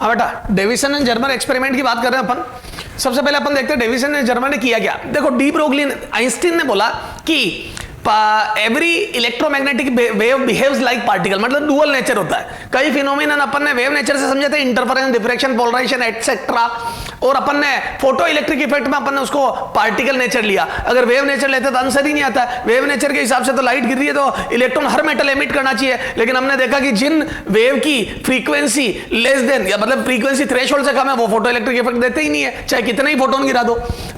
हाँ बेटा, deviation and Germer experiment की बात कर रहे हैं अपन। सबसे पहले अपन देखते हैं डेविसन एंड जर्मर ने किया क्या। देखो, डी ब्रोगली आइंस्टीन ने बोला कि every electromagnetic wave behaves like particle, मतलब डुअल नेचर होता है। कई फिनोमिनन अपन ने वेव नेचर से समझे थे, इंटरफेरेंस, डिफ्रैक्शन, पोलराइजेशन एटसेट्रा, और अपन ने फोटो इलेक्ट्रिक इफेक्ट में अपन ने उसको पार्टिकल नेचर लिया। अगर वेव नेचर लेते तो आंसर ही नहीं आता। वेव नेचर के हिसाब से तो लाइट गिर रही है तो इलेक्ट्रॉन हर मेटल एमिट करना चाहिए, लेकिन हमने देखा कि जिन वेव की फ्रीक्वेंसी लेस देन, या मतलब फ्रीक्वेंसी थ्रेशोल्ड से कम है, वो फोटो इलेक्ट्रिक इफेक्ट देते ही नहीं है, चाहे कितना ही फोटोन गिरा दो।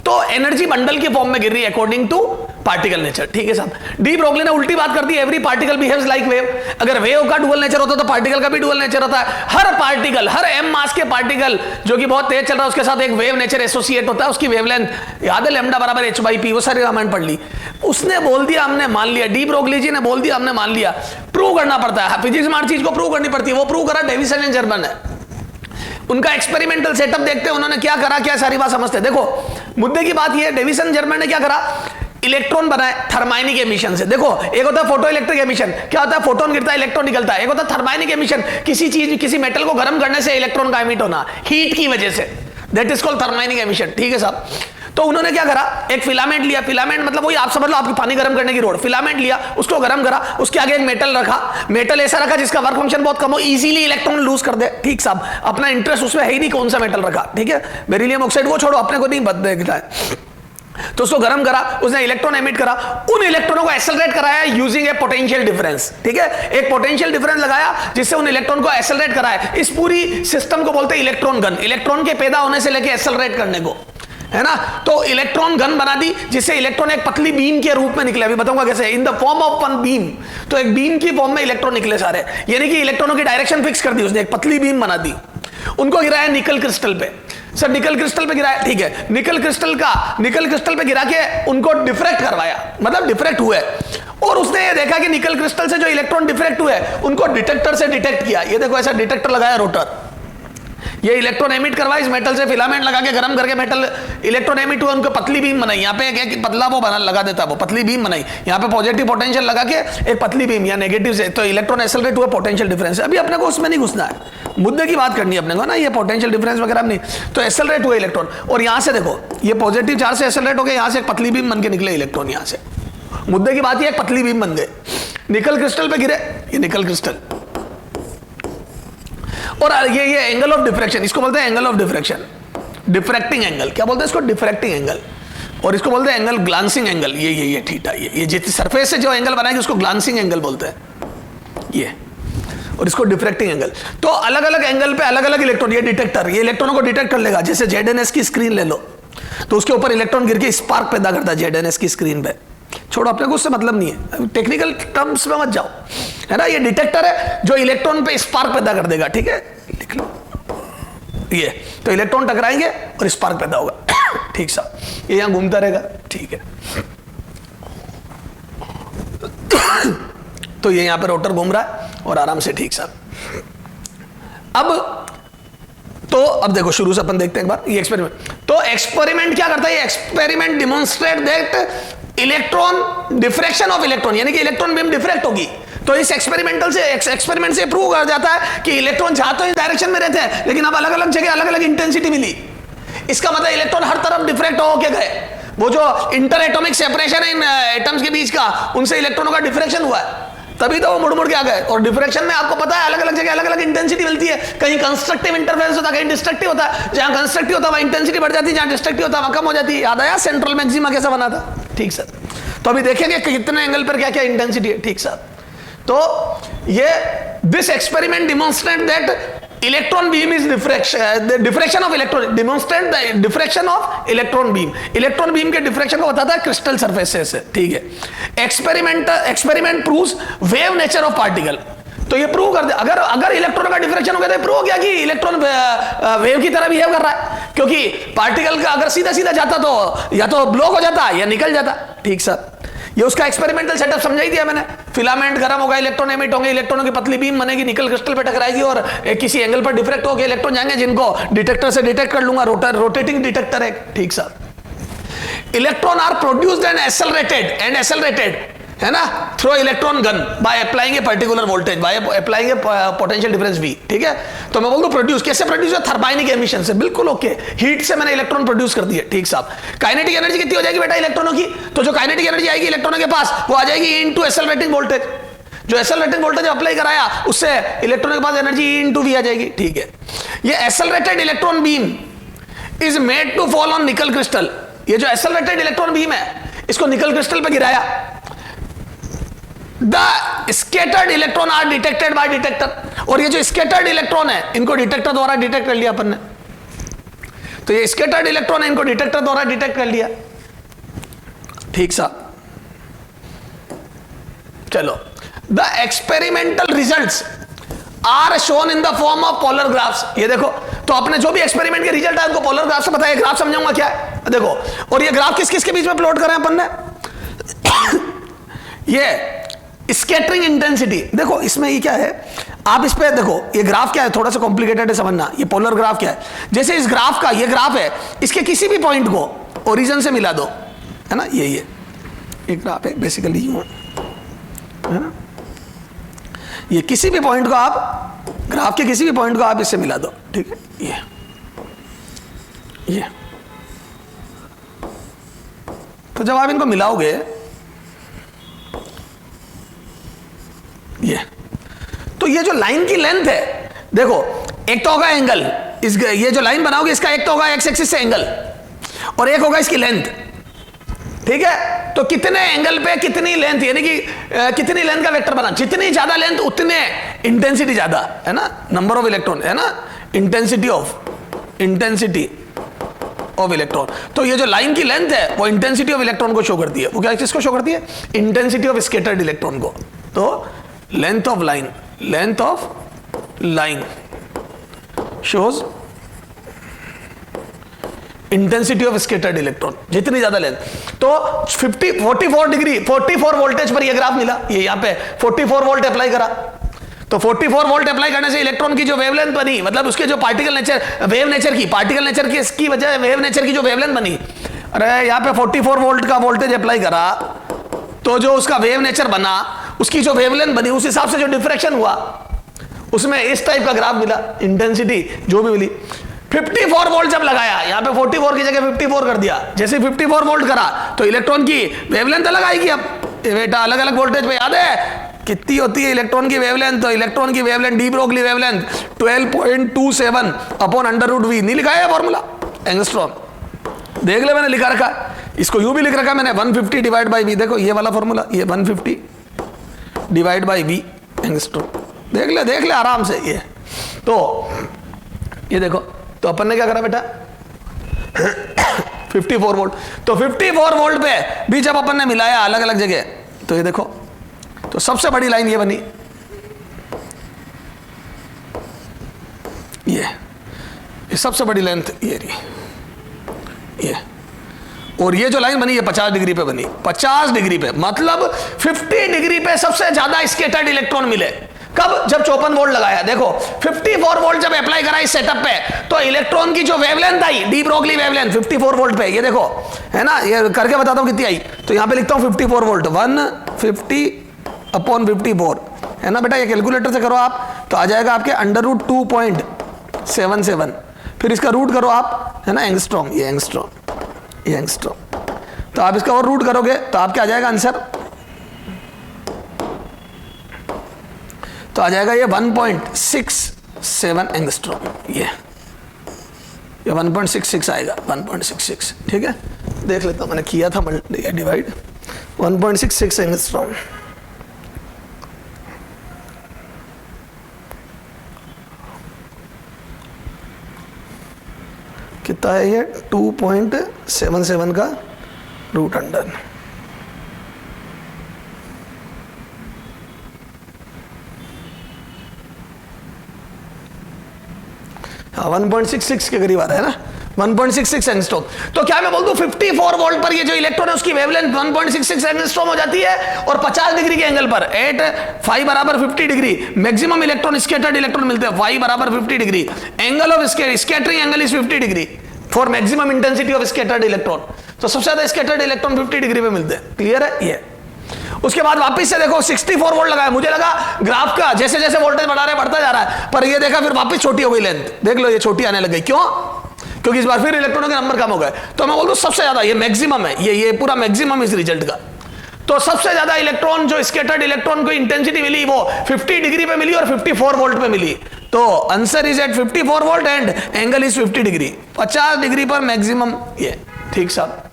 तो एनर्जी बंडल के फॉर्म में गिर रही है अकॉर्डिंग टू पार्टिकल नेचर। ठीक है साहब, डी ब्रोगली ने उल्टी बात कर दी, every particle behaves like wave. अगर वेव का डुअल नेचर होता तो पार्टिकल का भी डुअल नेचर होता है। हर पार्टिकल, हर m मास के पार्टिकल जो कि बहुत तेज चल रहा है, उसके साथ एक वेव नेचर एसोसिएट होता है। उसकी वेवलेंथ याद है, लैम्डा बराबर h/p, वो सारी रामायण पढ़ ली। उसने बोल दिया, हमने मान लिया, डी ब्रोगली जी ने बोल दिया, हमने मान लिया। प्रूव करना पड़ता है, फिजिक्स में हर चीज को प्रूव करनी पड़ती है। वो प्रूव करा डेविसन एंड जर्मर ने। उनका एक्सपेरिमेंटल सेटअप देखते हैं, उन्होंने क्या करा, क्या सारी बात समझते हैं। देखो, मुद्दे की बात यह है, डेविसन जर्मर ने क्या करा, इलेक्ट्रॉन बनाए थर्माइनिक एमिशन से। देखो, एक होता है फोटो इलेक्ट्रिक एमिशन, क्या होता है, फोटोन गिरता है, इलेक्ट्रॉन निकलता है। एक होता है थर्माइनिक एमिशन, किसी चीज, किसी मेटल को गर्म करने से इलेक्ट्रॉन का एमिट होना हीट की वजह से, that is called thermionic emission. ठीक है साहब, तो उन्होंने क्या करा, एक फिलामेंट लिया। फिलामेंट मतलब वही आप समझ लो, आपकी पानी गर्म करने की रोड। फिलामेंट लिया, उसको गर्म करा, उसके आगे एक मेटल रखा। मेटल ऐसा रखा जिसका वर्क फंक्शन बहुत कम हो, इजीली इलेक्ट्रॉन लूज कर दे। ठीक साहब, अपना इंटरेस्ट उसमें है ही नहीं कौन सा मेटल रखा। ठीक है, बेरिलियम ऑक्साइड वो छोड़ो, अपने को नहीं बदलता है। तो उसको गर्म करा, उसने इलेक्ट्रॉन एमिट करा, उन इलेक्ट्रॉनों को एक्सेलरेट कराया यूजिंग ए पोटेंशियल डिफरेंस। ठीक है, एक पोटेंशियल डिफरेंस लगाया जिससे उन इलेक्ट्रॉन को एक्सेलरेट कराया। इस पूरी सिस्टम को बोलते हैं इलेक्ट्रॉन गन, इलेक्ट्रॉन के पैदा होने से लेके एक्सेलरेट करने को, है ना। तो इलेक्ट्रॉन गन बना दी जिससे इलेक्ट्रॉन एक पतली बीम के रूप में निकले। अभी बताऊंगा कैसे, इन the form of one beam. तो एक बीम की फॉर्म में इलेक्ट्रॉन निकले सारे, यानी कि इलेक्ट्रॉनों की डायरेक्शन फिक्स कर दी उसने, एक पतली बीम बना दी। उनको गिराया निकल क्रिस्टल पे। सर निकल क्रिस्टल पे गिराया, ठीक है, निकल क्रिस्टल पे गिरा के उनको डिफ्रैक्ट करवाया, मतलब डिफ्रैक्ट हुए। और उसने ये देखा कि निकल क्रिस्टल से जो इलेक्ट्रॉन डिफ्रैक्ट हुए उनको डिटेक्टर से डिटेक्ट किया। ये देखो, ऐसा डिटेक्टर लगाया रोटर, ये इलेक्ट्रॉन एमिट करवाया इस मेटल से, फिलामेंट लगा के गर्म करके मेटल इलेक्ट्रॉन एमिट हुआ, उनको पतली बीम बनाई। यहाँ पे क्या कि पतला वो बना लगा देता, वो पतली बीम बनाई। यहाँ पे पॉजिटिव पोटेंशियल लगा के एक पतली बीम, या नेगेटिव से, तो इलेक्ट्रॉन एक्सेलरेट हुआ, पोटेंशियल डिफरेंस। अभी अपने को उसमें नहीं घुसना है, मुद्दे की बात करनी है अपने को ना, ये पोटेंशियल डिफरेंस वगैरह नहीं। तो एक्सेलरेट हुआ इलेक्ट्रॉन, और यहाँ से देखो, ये पॉजिटिव चार्ज से एक्सेलरेट हो गया, यहाँ से एक पतली बीम बन के निकले इलेक्ट्रॉन। यहाँ से मुद्दे की बात ये, एक पतली बीम बन गए, निकल क्रिस्टल पे गिरे, ये निकल क्रिस्टल। और ये एंगल ऑफ डिफ्रैक्शन, इसको बोलते हैं एंगल ऑफ डिफ्रैक्शन, डिफ्रैक्टिंग एंगल। क्या बोलते हैं इसको, डिफ्रैक्टिंग एंगल। और इसको बोलते हैं एंगल ग्लांसिंग एंगल। ये थीटा, ये जिस सरफेस से जो एंगल बनाएंगे उसको ग्लांसिंग एंगल बोलते हैं, ये। और इसको डिफ्रैक्टिंग एंगल। तो अलग अलग एंगल पे अलग अलग इलेक्ट्रॉन, ये डिटेक्टर, ये इलेक्ट्रॉनों को डिटेक्ट कर लेगा। जैसे ZNS की स्क्रीन ले लो, तो उसके ऊपर इलेक्ट्रॉन गिर के स्पार्क पैदा करता है ZNS की स्क्रीन पे। छोड़ो, अपने को उससे मतलब नहीं है, टेक्निकल टर्म्स में मत जाओ, है ना। ये डिटेक्टर है जो इलेक्ट्रॉन पे स्पार्क पैदा कर देगा। ठीक है, लिख लो ये। तो इलेक्ट्रॉन टकराएंगे और स्पार्क पैदा होगा। ठीक साहब, ये यहां घूमता रहेगा। ठीक है, तो ये यहां पे रोटर घूम रहा है और आराम से। ठीक साहब, अब देखो, शुरू से अपन देखते हैं एक बार ये एक्सपेरिमेंट। तो एक्सपेरिमेंट क्या करता है, ये experiment demonstrate that electron diffraction of electron, यानी कि इलेक्ट्रॉन बीम डिफ्रैक्ट होगी। तो इस एक्सपेरिमेंट से प्रूव कर जाता है कि इलेक्ट्रॉन जहां तो इस डायरेक्शन में रहते हैं, लेकिन अब अलग अलग जगह अलग अलग इंटेंसिटी मिली। इसका मतलब इलेक्ट्रॉन हर तरफ डिफ्रैक्ट होके गए। वो जो इंटर एटॉमिक सेपरेशन है इन एटम्स के बीच का, उनसे इलेक्ट्रॉनों का डिफ्रैक्शन हुआ है, तभी तो वो मुड़ मुड़ के आ गए। और डिफ्रैक्शन में आपको पता है अलग अलग जगह अलग अलग इंटेंसिटी मिलती है। कहीं कंस्ट्रक्टिव इंटरफेरेंस होता है, कहीं डिस्ट्रक्टिव होता है। जहां कंस्ट्रक्टिव होता है वहां इंटेंसिटी बढ़ जाती है, जहां डिस्ट्रक्टिव होता है वहां कम हो जाती है। याद आया सेंट्रल मैक्सिमा कैसा बना था। ठीक सर, तो अभी देखेंगे कि कितने एंगल पर क्या क्या इंटेंसिटी है। ठीक सर, तो ये this experiment demonstrate that electron beam is diffraction of electron, demonstrate the diffraction of electron beam. Electron beam के डिफ्रैक्शन को बताता है क्रिस्टल सरफेस से। ठीक है, experiment proves wave nature of particle. तो ये प्रूव कर दे, अगर इलेक्ट्रॉन का डिफ्रैक्शन हो गया तो प्रूव हो गया कि इलेक्ट्रॉन वेव की तरह बिहेव कर रहा है, क्योंकि पार्टिकल का अगर सीधा सीधा जाता तो या तो ब्लॉक हो जाता या निकल जाता। ठीक सर, ये उसका एक्सपेरिमेंटल सेटअप समझाई दिया मैंने। फिलामेंट गर्म होगा, इलेक्ट्रॉन एमिट होंगे, इलेक्ट्रॉनों की पतली बीम बनेगी, निकल क्रिस्टल पे टकराएगी और किसी एंगल पर डिफ्रैक्ट होकर इलेक्ट्रॉन जाएंगे, जिनको डिटेक्टर से डिटेक्ट कर लूंगा। रोटेटिंग डिटेक्टर है। ठीक sir, electron are produced and accelerated है ना, through electron gun by applying a particular voltage, by applying a potential difference V, ठीक है। तो मैं बोलूँ प्रोड्यूस, कैसे प्रोड्यूस है, थर्बाइनिक एमिशन से, बिल्कुल ओके, हीट से मैंने इलेक्ट्रॉन प्रोड्यूस कर दिए, ठीक साहब। काइनेटिक एनर्जी कितनी हो जाएगी बेटा इलेक्ट्रॉनों की, तो जो काइनेटिक एनर्जी आएगी इलेक्ट्रॉनों के पास वो आ जाएगी इनटू एक्सेलरेटिंग वोल्टेज, जो एक्सेलरेटिंग वोल्टेज अप्लाई कराया उससे इलेक्ट्रॉनों के पास एनर्जी इनटू V आ जाएगी, ठीक है। ये accelerated electron beam is made to fall on nickel crystal, ये जो एक्सेलरेटेड इलेक्ट्रॉन बीम है इसको निकल क्रिस्टल पे गिराया, the scattered electron are detected by detector, और ये जो स्कैटर्ड इलेक्ट्रॉन है इनको डिटेक्टर द्वारा डिटेक्ट कर लिया अपन ने, तो ये स्कैटर्ड इलेक्ट्रॉन है इनको डिटेक्टर द्वारा डिटेक्ट कर लिया, ठीक सा। चलो, the experimental results are shown in the form of polar graphs, ये देखो, तो अपने जो भी एक्सपेरिमेंट के रिजल्ट है उनको पोलर ग्राफ से बताया, ग्राफ समझाऊंगा क्या है, देखो। और ये ग्राफ किस किस के बीच में प्लॉट करें अपन ने, ये स्कैटरिंग इंटेंसिटी, देखो इसमें ये क्या है, आप इस पे देखो, ये ग्राफ क्या है, थोड़ा सा कॉम्प्लिकेटेड है समझना, ये पोलर ग्राफ क्या है, जैसे इस ग्राफ का, ये ग्राफ है, इसके किसी भी पॉइंट को ओरिजिन से मिला दो, है ना, ये ग्राफ है बेसिकली, है ना, ये किसी भी पॉइंट को आप, ग्राफ के किसी भी पॉइंट को आप इससे मिला दो, ठीक है, ये तो जब आप इनको मिलाओगे, तो ये जो लाइन की लेंथ है, देखो एक तो होगा एंगल, इस ये जो लाइन बनाओगे इसका एक तो होगा एक्स एक्सिस से एंगल, और एक होगा इसकी लेंथ, ठीक है। तो कितने एंगल पे कितनी लेंथ, यानी कि कितनी लेंथ का वेक्टर बना, जितनी ज्यादा लेंथ उतने इंटेंसिटी ज्यादा, है ना, नंबर ऑफ इलेक्ट्रॉन, है ना, इंटेंसिटी ऑफ इलेक्ट्रॉन। तो ये जो लाइन की लेंथ है वो इंटेंसिटी ऑफ इलेक्ट्रॉन को शो करती है, वो क्या किसको शो करती है, इंटेंसिटी ऑफ स्कैटर्ड इलेक्ट्रॉन को। तो length of line shows intensity of scattered electron, जितनी ज्यादा लेंथ। तो 44 डिग्री 44 वोल्टेज पर यह ग्राफ मिला, ये यहां पे 44 वोल्ट अप्लाई करा, तो 44 वोल्ट अप्लाई करने से इलेक्ट्रॉन की जो वेवलेंथ बनी, मतलब उसके जो पार्टिकल नेचर, वेव नेचर की, पार्टिकल नेचर की इसकी वजह वेव नेचर की जो वेवलेंथ बनी, अरे यहां पे 44 वोल्ट का वोल्टेज अप्लाई करा, तो जो उसका वेव नेचर बना, उसकी जो वेवलेंथ बनी, उस हिसाब से जो डिफ्रैक्शन हुआ उसमें इस टाइप का ग्राफ मिला, इंटेंसिटी जो भी मिली। 54 वोल्ट जब लगाया, यहां पे 44 की जगह 54 कर दिया, जैसे 54 वोल्ट करा तो इलेक्ट्रॉन की वेवलेंथ अलग आएगी। अब बेटा अलग अलग वोल्टेज पे याद है कितनी होती है इलेक्ट्रॉन की वेवलेंथ, तो इलेक्ट्रॉन की wavelength, de Broglie wavelength 12.27 upon √V, नहीं लिखा है फॉर्मूला, एंगस्ट्रॉम, देख ले मैंने लिखा रखा, इसको यूं भी लिख रखा मैंने 150 डिवाइड बाई V, देखो ये वाला फॉर्मूला, ये 150 डिवाइड बाई V एंगस्ट्रॉम, देख ले आराम से। ये तो ये देखो, तो अपन ने क्या करा बेटा 54 वोल्ट, तो 54 वोल्ट पे भी जब अपन ने मिलाया अलग अलग जगह, तो ये देखो, तो सबसे बड़ी लाइन ये बनी, ये सबसे बड़ी लेंथ ये रही, ये, और ये जो लाइन बनी ये 50 डिग्री पे बनी, 50 डिग्री पे, मतलब 50 डिग्री पे सबसे ज्यादा स्कैटर्ड इलेक्ट्रॉन मिले। कब? जब 54 वोल्ट लगाया। देखो 54 वोल्ट जब अप्लाई करा इस सेटअप पे, तो इलेक्ट्रॉन की जो वेवलेंथ आई, डी ब्रोगली वेवलेंथ 54 वोल्ट पे, ये देखो है ना, ये करके बताता हूं कितनी आई, तो यहां पे लिखता हूं 54 वोल्ट 150 अपॉन 54, है ना बेटा, ये कैलकुलेटर से करो आप, तो आ जाएगा आपके √2.77, फिर इसका रूट करो आप, है ना, एंगस्ट्रॉम, ये एंगस्ट्रॉम, तो आप इसका और रूट करोगे तो आपके आ जाएगा आंसर, तो आ जाएगा ये 1.67 एंगस्ट्रॉम, ये 1.66 आएगा, 1.66, ठीक है, देख लेता हूं, मैंने किया था डिवाइड, 1.66 एंगस्ट्रॉम, कितना है ये 2.77 का रूट अंडर, हाँ 1.66 के करीब आ रहा है ना, 1.66 एंगस्ट्रॉम। तो क्या मैं बोल दूं 54 वोल्ट पर ये जो इलेक्ट्रॉन है उसकी वेवलेंथ 1.66 एंगस्ट्रॉम हो जाती है, और 50 डिग्री के एंगल पर एट फाई बराबर 50 degree maximum electron scattered electron मिलते हैं, फाई बराबर 50 degree, angle of scattering angle is 50 degree for maximum intensity of scattered electron. तो सबसे ज्यादा स्कैटर्ड इलेक्ट्रॉन 50 डिग्री पे मिलते हैं, क्लियर है ये। उसके बाद वापस से देखो 64 वोल्ट लगाया, मुझे लगा ग्राफ का जैसे जैसे वोल्टेज बढ़ा रहे बढ़ता जा रहा है, पर ये देखा फिर वापस छोटी हो गई लेंथ, देख लो ये छोटी आने लग गई। क्यों? क्योंकि इस बार फिर इलेक्ट्रॉनों के नंबर कम हो गए। तो मैं बोल दूं सबसे ज्यादा ये मैक्सिमम है, ये पूरा मैक्सिमम इस रिजल्ट का। तो सबसे ज्यादा इलेक्ट्रॉन जो स्कैटर्ड इलेक्ट्रॉन को इंटेंसिटी मिली वो 50 डिग्री पे मिली और 54 वोल्ट पे मिली। तो answer is at 54 volt and angle is 50 degree, 50 degree पर मैक्सिमम ये। ठीक साहब,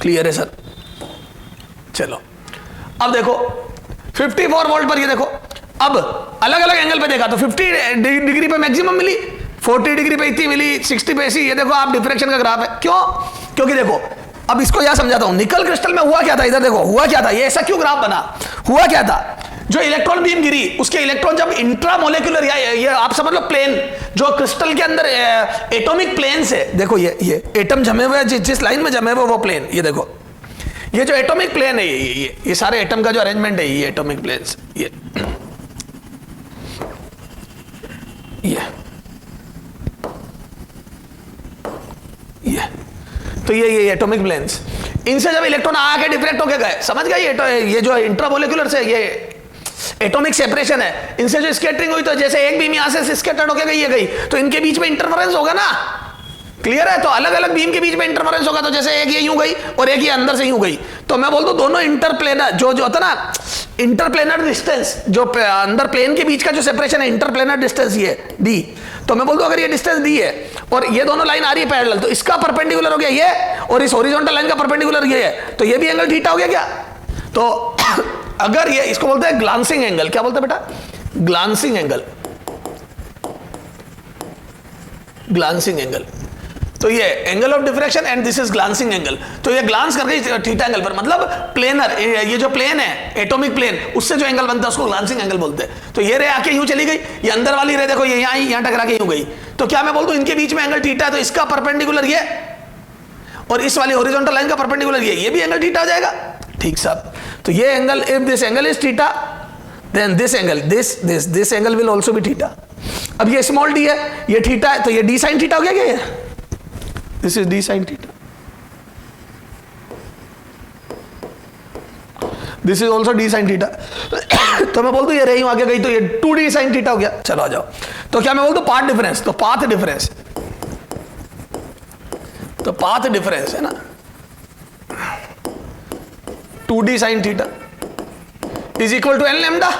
क्लियर है सर? चलो अब देखो 54 वोल्ट पर ये देखो, अब अलग अलग एंगल पे देखा तो 50 डिग्री पे मैक्सिमम मिली, 40 डिग्री पे इतनी मिली, 60 पे ऐसी। ये देखो आप डिफ्रेक्शन का ग्राफ है। क्यों? क्योंकि देखो अब इसको यह समझाता हूं, निकल क्रिस्टल में हुआ क्या था, इधर देखो हुआ क्या था, ये ऐसा क्यों ग्राफ बना, हुआ क्या था, जो इलेक्ट्रॉन बीम गिरी उसके इलेक्ट्रॉन जब इंट्रामोलेक्युलर या ये आप समझ लो प्लेन जो क्रिस्टल के अंदर एटॉमिक प्लेन से, देखो ये एटम जमे हुए जिस लाइन में जमे हुए वो प्लेन, ये देखो ये जो एटॉमिक प्लेन है, ये सारे एटम का जो अरेंजमेंट है, ये एटॉमिक प्लेन्स, ये तो ये एटॉमिक प्लेन्स, इनसे जब इलेक्ट्रॉन आके डिफ्रेक्ट होके गए, समझ गए, ये जो इंट्रामोलेक्युलर से ये एटॉमिक सेपरेशन है, इनसे जो स्कैटरिंग हुई, तो जैसे एक बीम यहां से स्कैटर्ड होके गई, ये गई, तो इनके बीच में इंटरफेरेंस होगा ना, क्लियर है? तो अलग अलग बीम के बीच में इंटरफेरेंस होगा, तो जैसे एक ये यूं गई और एक ये अंदर से यूं गई, तो मैं बोल दूं दोनों इंटरप्लेनर जो होता ना, इंटरप्लेनर डिस्टेंस जो अंदर प्लेन के बीच का जो सेपरेशन है, इंटरप्लेनर डिस्टेंस ये डी, तो मैं बोल दूं अगर ये डिस्टेंस डी है और ये दोनों लाइन आ रही है पैरेलल, तो इसका परपेंडिकुलर हो गया ये, और इस हॉरिजॉन्टल लाइन का परपेंडिकुलर ये है, तो ये भी एंगल थीटा हो गया क्या? तो अगर ये, इसको बोलते हैं ग्लांसिंग एंगल। क्या बोलते हैं बेटा? Glancing angle, glancing angle. तो ये angle of diffraction and this is glancing angle. तो ये ग्लांस कर गई थीटा एंगल पर, मतलब प्लेनर, ये जो प्लेन है एटॉमिक प्लेन, उससे जो एंगल बनता है उसको ग्लांसिंग एंगल बोलते हैं। तो ये रे आके यूं चली गई, ये अंदर वाली रे देखो ये यहाँ टकरा के यूं गई, तो क्या मैं बोल दूं इनके बीच में एंगल थीटा है, तो इसका परपेंडिकुलर ये और इस वाली हॉरिजॉन्टल लाइन का परपेंडिकुलर ये भी एंगल थीटा हो जाएगा। ठीक साहब, तो ये angle, if this angle is theta then this angle, this angle will also be theta. अब ये स्मॉल डी है, ये थीटा है, तो ये डी साइन थीटा हो गया क्या? ये this is D sine theta, this is also D sine theta. तो मैं बोल दूं ये रही आगे गई तो ये 2d साइन थीटा हो गया। चलो आ जाओ, तो क्या मैं बोल दूं पाथ डिफरेंस, तो पाथ डिफरेंस, तो पाथ डिफरेंस है ना 2d sine theta is equal to n lambda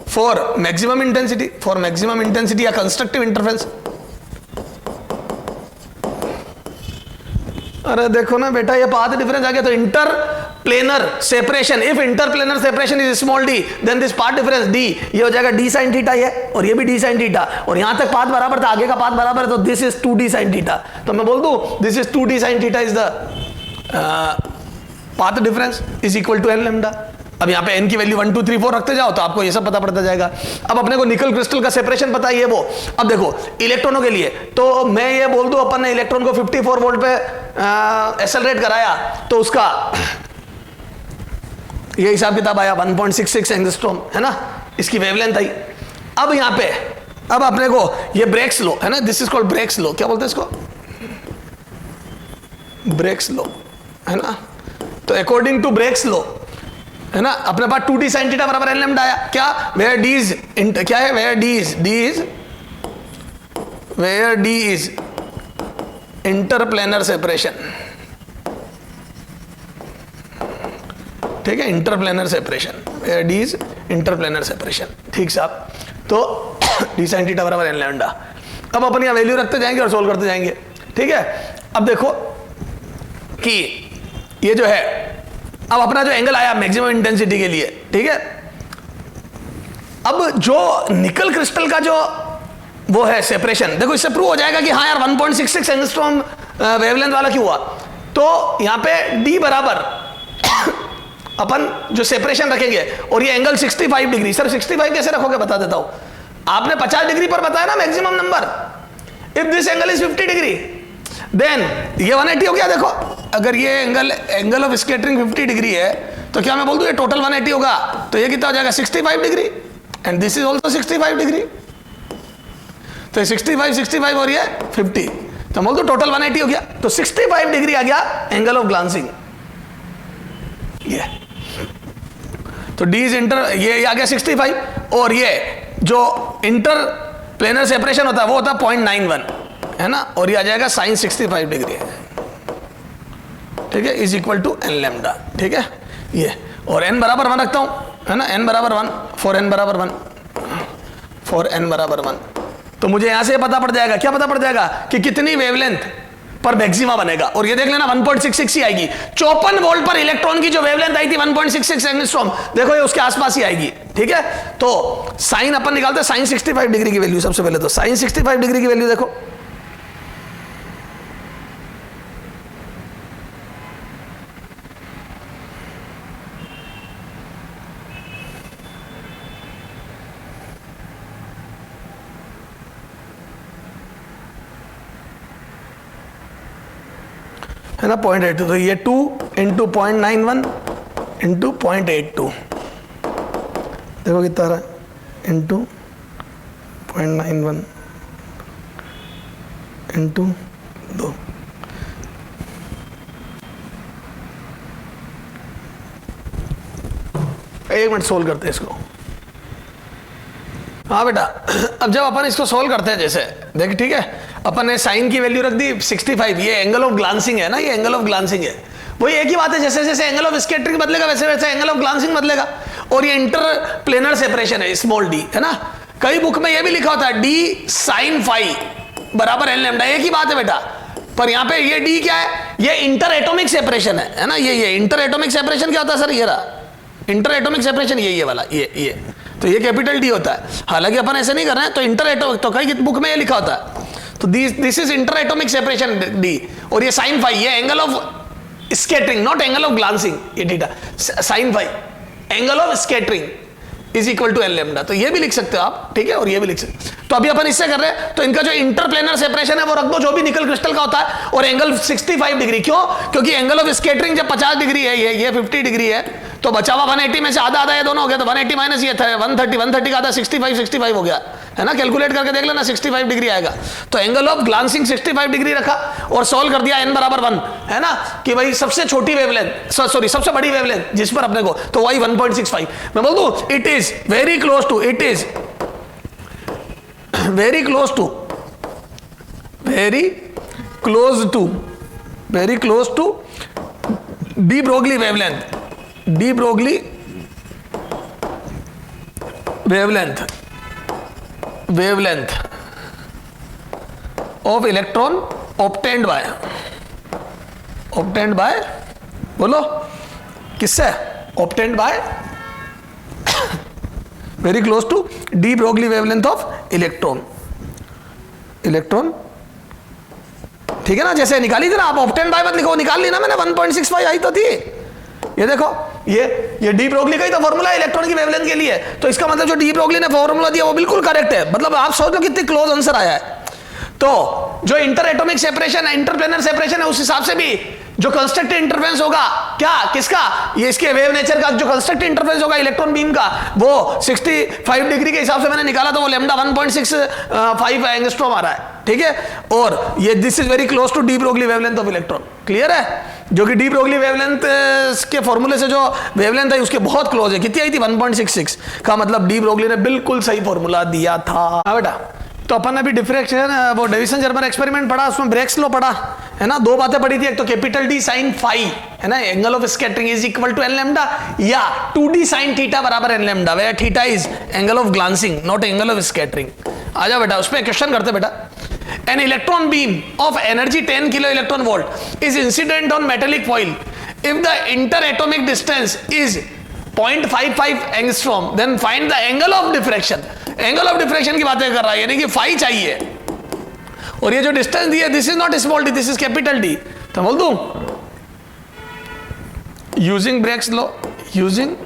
for maximum intensity या कंस्ट्रक्टिव इंटरफेरेंस। अरे देखो ना बेटा, ये पाथ डिफरेंस आ गया, तो interplanar separation, if interplanar separation is small d then this path difference d, ये हो जाएगा डी साइन थीटा, ये और ये भी डी साइन थीटा, और यहां तक पाथ बराबर था, आगे का पाथ बराबर है, तो this is 2d sine theta. तो मैं बोल दूं this is 2d sine theta is the path difference is equal to n lambda. अब यहाँ पे n की वैल्यू 1 2 3 4 रखते जाओ तो आपको ये सब पता पड़ता जाएगा। अब अपने को निकल क्रिस्टल का सेपरेशन पता है, ये वो। अब देखो इलेक्ट्रॉनों के लिए, तो मैं ये बोल दूं अपन ने इलेक्ट्रॉन को 54 वोल्ट पे एक्सेलरेट कराया, तो उसका ये हिसाब किताब आया 1.66 एंगस्ट्रॉम, है ना, इसकी वेवलेंथ आई। अब यहाँ पे अब अपने को ये ब्रेक्स लो है ना, दिस इज कॉल्ड ब्रेक्स लो। क्या बोलते हैं इसको? ब्रेक्स लो, है ना। तो अकॉर्डिंग टू ब्रेक्स लो, है ना, अपने पास 2d साइन थीटा बराबर n लैम्डा आया। क्या? वेयर d इज क्या है, where d is interplanar separation, ठीक है, interplanar separation, where d is interplanar separation. ठीक साहब, तो d साइन थीटा बराबर n लैम्डा। अब अपन यहां वैल्यू रखते जाएंगे और सोल्व करते जाएंगे, ठीक है। अब देखो कि ये जो है, अब अपना जो एंगल आया मैक्सिमम इंटेंसिटी के लिए, ठीक है। अब जो निकल क्रिस्टल का जो वो है सेपरेशन, देखो इससे प्रूव हो जाएगा कि हाँ यार 1.66 एंगस्ट्रॉम वेवलेंथ वाला क्यों हुआ। तो यहां पे d बराबर अपन जो सेपरेशन रखेंगे, और ये एंगल 65 डिग्री। सर 65 कैसे रखोगे, बता देता हूं। आपने 50 डिग्री पर बताया ना maximum number. If this angle is 50 degree then ये 180 हो गया। देखो अगर ये एंगल ऑफ स्कैटरिंग 50 डिग्री है, तो क्या मैं बोल दूं ये टोटल 180 होगा, तो ये कितना हो जाएगा 65 degree, and this is also 65 degree. तो 65 और ये 50, तो बोल दो टोटल 180 हो गया। तो 65 डिग्री आ गया एंगल ऑफ ग्लांसिंग। ये तो डी इज इंटर, ये आ गया 65, और ये जो इंटर प्लेनर सेपरेशन होता है वो होता है 0.91, है ना, और ये आ जाएगा साइन 65 डिग्री, ठीक है, is equal to n lambda, ठीक है ये, और एन बराबर 1 रखता हूं, है ना, एन बराबर 1, फॉर एन बराबर 1, फॉर एन बराबर 1, तो मुझे यहां से पता पड़ जाएगा, क्या पता पड़ जाएगा कि कितनी वेवलेंथ पर मैक्सिमा बनेगा, और ये देख लेना 1.66 ही आएगी। 54 वोल्ट पर इलेक्ट्रॉन की जो वेवलेंथ आई थी 1.66 एंगस्ट्रॉम, देखो ये उसके आसपास ही आएगी, ठीक है। तो साइन अपन निकालते हैं, साइन 65 डिग्री की वैल्यू, सबसे पहले तो साइन 65 डिग्री की वैल्यू देखो, है ना 0.82, तो ये 2 इंटू 0.91 इंटू 0.82, देखो कितना आ रहा है, इंटू 0.91 इंटू 2, एक मिनट सोल्व करते हैं इसको। हाँ बेटा, अब जब अपन इसको सोल्व करते हैं, जैसे देख, ठीक है, अपन ने साइन की वैल्यू रख दी 65, ये एंगल ऑफ ग्लांसिंग है ना, ये एंगल ऑफ ग्लांसिंग है, वही एक ही बात है, जैसे जैसे एंगल ऑफ स्कैटरिंग बदलेगा वैसे वैसे एंगल ऑफ ग्लांसिंग बदलेगा, और ये इंटर प्लेनर सेपरेशन है, स्मॉल डी, है ना, कई बुक में ये भी लिखा होता है डी साइन फाई बराबर एन लैम्डा, एक ही बात है बेटा, पर यहाँ पे ये डी क्या है, ये इंटर एटॉमिक सेपरेशन है ना, ये इंटर एटॉमिक सेपरेशन क्या होता है सर, ये रहा इंटर एटॉमिक सेपरेशन, ये वाला, ये तो ये कैपिटल डी होता है, हालांकि अपन ऐसे नहीं कर रहे हैं, तो इंटर एटॉमिक, तो कई बुक में ये लिखा होता है, तो this is interatomic separation d, और ये साइन फाई, ये angle of scattering, not angle of glancing, ये theta, sine phi angle of scattering is equal to n lambda, तो ये भी लिख सकते हो आप, ठीक है, और ये भी लिख सकते हो। तो अभी अपन इससे कर रहे हैं, तो इनका जो इंटरप्लेनर सेपरेशन है वो रख दो, जो भी निकल क्रिस्टल का होता है, और एंगल 65 डिग्री, क्यों, क्योंकि एंगल ऑफ स्कैटरिंग जब 50 डिग्री है, ये 50 डिग्री है, तो बचा हुआ 180 में से आधा आधा ये दोनों हो गया, तो 180 माइनस ये था 130 का आधा 65 हो गया, है ना, कैलकुलेट करके देख लेना 65 डिग्री आएगा, तो एंगल ऑफ ग्लांसिंग 65 डिग्री रखा, और सॉल्व कर दिया n बराबर 1, है ना, कि भाई सबसे छोटी वेवलेंथ, सॉरी सबसे बड़ी वेवलेंथ जिस पर अपने को, तो वही 1.65, मैं बोल दूं it is very close to, it is very close to, very close to, very close to de Broglie wavelength, de Broglie wavelength, wavelength of electron obtained by, बोलो किससे, obtained by, very close to de Broglie wavelength of electron, ठीक है ना, जैसे निकाली थी ना आप, ऑब्टेन्ड बाय मत लिखो, निकाल ली ना मैंने, 1.65 आई तो थी, ये देखो, ये डी ब्रोगली का ही तो फॉर्मूला है इलेक्ट्रॉन की वेवलेंथ के लिए, तो इसका मतलब जो डी ब्रोगली ने फॉर्मूला दिया वो बिल्कुल करेक्ट है, मतलब आप सोच लो कितनी क्लोज आंसर आया है। तो जो इंटर एटॉमिक सेपरेशन है, इंटरप्लेनर सेपरेशन है, उस हिसाब से भी जो कंस्ट्रक्टिव इंटरफेरेंस होगा, क्या, किसका, ये इसके वेव नेचर का जो कंस्ट्रक्टिव इंटरफेरेंस होगा इलेक्ट्रॉन बीम का, वो 65 डिग्री के हिसाब से मैंने निकाला, तो वो लैम्डा 1.65 एंगस्ट्रॉम आ रहा है, ठीक है, और ये this is very close to de Broglie wavelength of electron, clear है, जो कि डी ब्रोगली वेवलेंथ के फॉर्मूले से जो वेवलेंथ है उसके बहुत क्लोज है, कितनी आई थी 1.66, का मतलब डी ब्रोगली ने बिल्कुल सही फॉर्मूला दिया था। हाँ बेटा, तो अपन ने भी डिफ्रैक्शन, वो डेविसन जर्मर एक्सपेरिमेंट पढ़ा, उसमें ब्रेक्स लॉ पढ़ा, है ना, दो बातें पढ़ी थी, एक तो कैपिटल डी साइन फाई, है ना, angle of scattering is equal to n lambda, या 2d साइन थीटा बराबर n lambda, where theta is angle of glancing not angle of scattering. आ जाओ बेटा, उस पर क्वेश्चन करते बेटा, an electron beam of energy 10 kilo electron volt is incident on metallic foil if the interatomic distance is 0.55 angstrom, then find the angle of diffraction। Angle of diffraction की बातें कर रहा है, यानी कि फाई चाहिए, और ये जो डिस्टेंस दी है this is not small d, this is capital D, तो बोल दूं using Bragg's law, using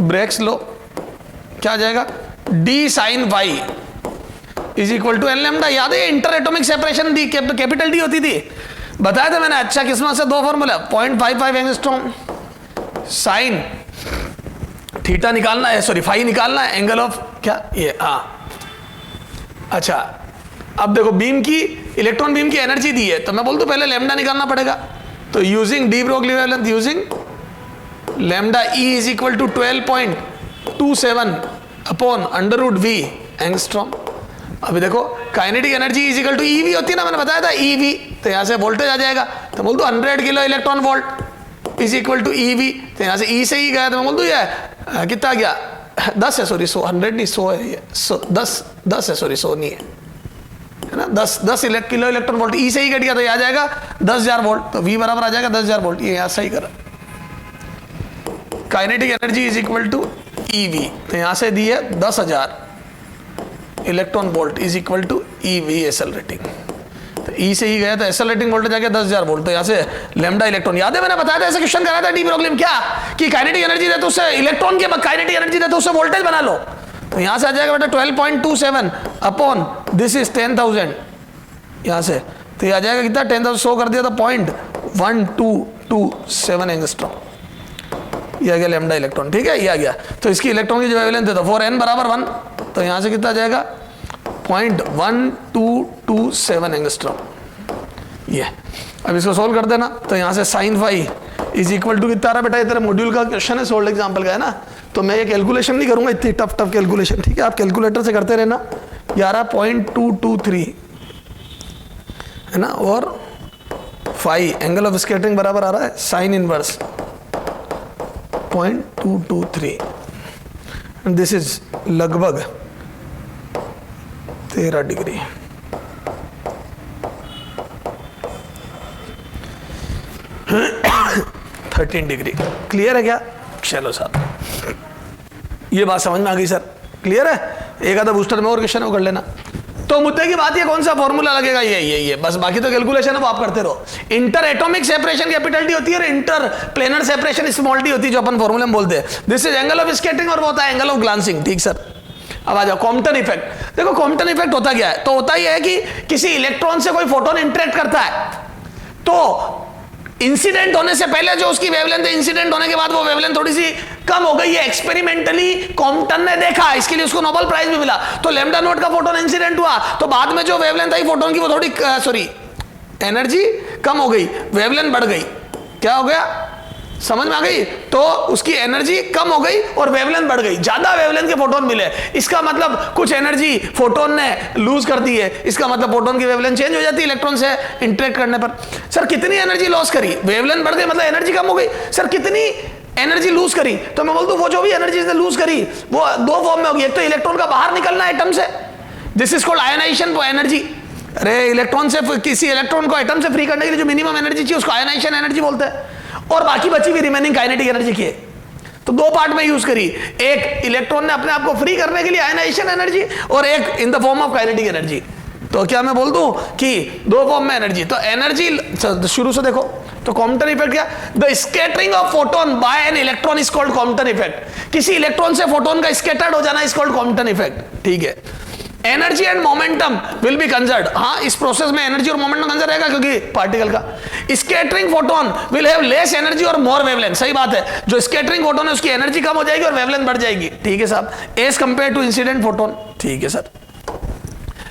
Bragg's law क्या आ जाएगा, d sine y is equal to n lambda, याद है interatomic separation d capital D होती थी, बताया था मैंने, अच्छा किस्मत से दो फॉर्मूला, 0.55 एंगस्ट्रॉम, साइन थीटा निकालना है, सॉरी फाई निकालना है, एंगल ऑफ क्या ये, हाँ अच्छा, अब देखो बीम की, इलेक्ट्रॉन बीम की एनर्जी दी है, तो मैं बोल दूं पहले लैम्डा निकालना पड़ेगा, तो using de Broglie wavelength, using lambda e is equal to 12.27 upon under root V angstrom. अभी देखो kinetic energy is equal to eV होती है ना, मैंने बताया था ईवी, तो यहाँ से वोल्टेज आ जाएगा, तो बोल दो 100 kilo electron volt is equal to eV, तो यहाँ से ई से ही गया, तो मैं बोल दूँ ये कितना गया 10 है, सॉरी 100, 100 नहीं 100 है ये, 10 है, सॉरी 100 नहीं है ना, 10 किलो इलेक्ट्रॉन वोल्ट ई से ही कट गया, तो ये आ जाएगा 10,000 वोल्ट, तो वी बराबर आ जाएगा 10,000 वोल्ट। ये यहाँ सही करा, kinetic energy is equal to eV, तो यहाँ से दी है 10,000 electron volt is equal to eV accelerating, तो ई से ही गया, तो एक्सेलरेटिंग वोल्टेज आ गया 10,000 वोल्ट, तो यहाँ से लैम्डा इलेक्ट्रॉन, याद है मैंने बताया था ऐसे क्वेश्चन कराया था डी ब्रोगली में, क्या कि काइनेटिक एनर्जी दे तो उससे इलेक्ट्रॉन के काइनेटिक एनर्जी दे तो उससे वोल्टेज बना लो, तो यहाँ से आ जाएगा बेटा 12.27 अपॉन दिस इज 10,000, यहाँ से तो ये आ जाएगा कितना 10,000 शो कर दिया था 0.1227 एंगस्ट्रॉम, ये आ गया लैम्डा इलेक्ट्रॉन, ठीक है, ये आ गया। तो इसकी इलेक्ट्रॉन की जो वेवलेंथ है तो 4n बराबर 1, तो यहाँ से कितना आ जाएगा 0.1227 एंगस्ट्रॉम, ये। अब इसको सोल्व कर देना, तो यहाँ से sin phi is equal to कितना आ रहा बेटा, ये तेरा मॉड्यूल का क्वेश्चन है, सोल्ड एग्जाम्पल का है ना, तो मैं ये कैलकुलेशन नहीं करूंगा, इतनी टफ कैलकुलेशन, ठीक है, आप कैलकुलेटर से करते रहना। ये आ रहा 0.223 है ना, और फाई एंगल ऑफ स्कैटरिंग बराबर आ रहा है साइन इनवर्स 0.223, दिस इज लगभग 13 डिग्री। डिग्री क्लियर है क्या? चलो साहब, ये बात समझ में आ गई सर, क्लियर है? एक आधा बूस्टर में और क्वेश्चन वो कर लेना। तो मुद्दे की बात ये कौन सा फॉर्मूला लगेगा, ये बस, बाकी तो कैलकुलेशन है वो आप करते रहो। Inter atomic separation capital D होती है और inter planar separation small D होती है, जो अपन फॉर्मूला में बोलते हैं। This is angle of scattering और वो होता है एंगल ऑफ ग्लांसिंग, ठीक सर। अब आ जाओ कॉम्पटन इफेक्ट। देखो कॉम्पटन इफेक्ट होता क्या है, तो होता ही है कि किसी इलेक्ट्रॉन से कोई फोटोन इंटरेक्ट करता है, तो इंसिडेंट होने से पहले जो उसकी वेवलेंथ है, इंसिडेंट होने के बाद वो वेवलेंथ थोड़ी सी कम हो गई है, एक्सपेरिमेंटली कॉम्पटन ने देखा, इसके लिए उसको नोबेल प्राइज भी मिला। तो लैम्डा नॉट का फोटोन इंसिडेंट हुआ, तो बाद में जो वेवलेंथ आई फोटोन की वो थोड़ी एनर्जी कम हो गई, वेवलेंथ बढ़ गई। क्या हो गया, समझ में आ गई? तो उसकी एनर्जी कम हो गई और वेवलेंथ बढ़ गई, ज्यादा वेवलेंथ के फोटोन मिले। इसका मतलब कुछ एनर्जी फोटोन ने लूज कर दी है, इसका मतलब फोटोन की वेवलेंथ चेंज हो जाती है इलेक्ट्रॉन से इंटरेक्ट करने पर। सर कितनी एनर्जी लॉस करी, वेवलेंथ बढ़ गई मतलब एनर्जी कम हो गई। सर कितनी एनर्जी लूज करी, तो मैं बोलता हूं वो जो भी एनर्जी इसने लूज करी वो दो फॉर्म में होगी। एक तो इलेक्ट्रॉन का बाहर निकलना एटम से, this is called ionization energy. अरे इलेक्ट्रॉन से, किसी इलेक्ट्रॉन को एटम से फ्री करने के लिए जो मिनिमम एनर्जी चाहिए उसको आयनाइजेशन एनर्जी बोलते हैं। और बाकी बची हुई रिमेनिंग काइनेटिक एनर्जी की है। तो दो पार्ट में यूज करी, एक इलेक्ट्रॉन ने अपने आप को फ्री करने के लिए आयनाइजेशन एनर्जी, और एक इन the form of kinetic energy. तो क्या मैं बोल दूं कि दो फॉर्म में एनर्जी। तो एनर्जी शुरू से देखो, तो कॉम्पटन इफेक्ट क्या, the scattering of photon by an electron is called Compton effect. किसी इलेक्ट्रॉन से फोटोन का स्कैटर्ड हो जाना इज कॉल्ड कॉम्पटन इफेक्ट, ठीक है। Energy and momentum will be conserved, हाँ इस प्रोसेस में एनर्जी और मोमेंटम कंजर्व रहेगा क्योंकि पार्टिकल का। Scattering photon will have less energy और मोर वेवलेंथ, सही बात है। जो स्कैटरिंग फोटोन है उसकी एनर्जी कम हो जाएगी और वेवलेंथ बढ़ जाएगी, ठीक है साहब, as compared to incident photon, ठीक है सर।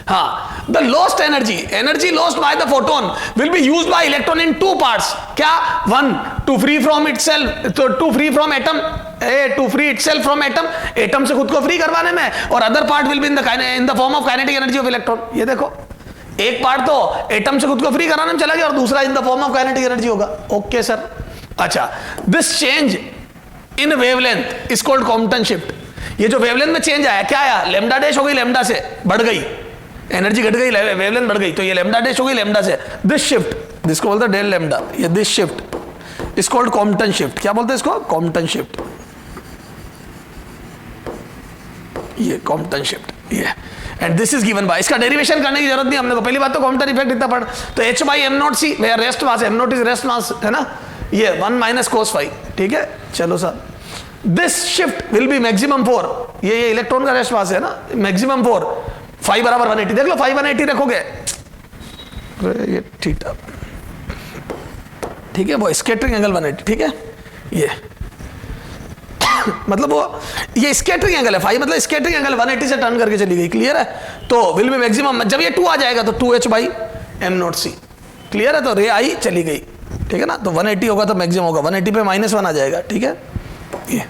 हाँ, the lost energy lost by the photon will be used by electron in two parts. क्या, one to free from itself, to free from atom, to free itself from atom, atom से खुद को free करवाने में, और other part will be in the form of kinetic energy of electron. ये देखो एक पार्ट तो एटम से खुद को फ्री कराने में चला गया और दूसरा इन the form of kinetic energy होगा, ओके सर। अच्छा, this change in wavelength is called Compton shift. ये जो वेवलेंथ में चेंज आया, क्या आया, लैम्डा डैश हो गई, लैम्डा से बढ़ गई, एनर्जी घट गई, वेवलेंथ बढ़ गई, तो ये लैम्डा डैश हो गई लैम्डा से। दिस शिफ्ट, जिसको बोलते हैं डेल लैम्डा, ये this shift is called Compton shift. क्या बोलते हैं इसको, कॉम्पटन शिफ्ट, ये कॉम्पटन शिफ्ट, ये। And this is given by, इसका डेरिवेशन करने की जरूरत नहीं हमने को, पहली बात तो कॉम्पटन इफेक्ट इतना पढ़, तो h by m naught c, where rest mass, m naught is rest mass, है ना, ये 1 माइनस कोस फाई, ठीक है। चलो sir, this shift will be maximum 4, ये इलेक्ट्रॉन का रेस्ट मास है ना, मैक्सिमम 4, फाई बराबर 180, देख लो फाई 180 रखोगे, ये थीटा, ठीक है, वो स्कैटरिंग एंगल 180, ठीक है, ये मतलब वो ये स्कैटरिंग एंगल है, फाई मतलब स्कैटरिंग एंगल 180 से टर्न करके चली गई, क्लियर है। तो विल बी मैक्सिमम, जब ये 2 आ जाएगा तो 2h by m naught c, clear है। तो रे आई चली गई, ठीक है ना, तो 180 होगा तो मैक्सिमम होगा, 180 पे -1 आ जाएगा, ठीक है। ये,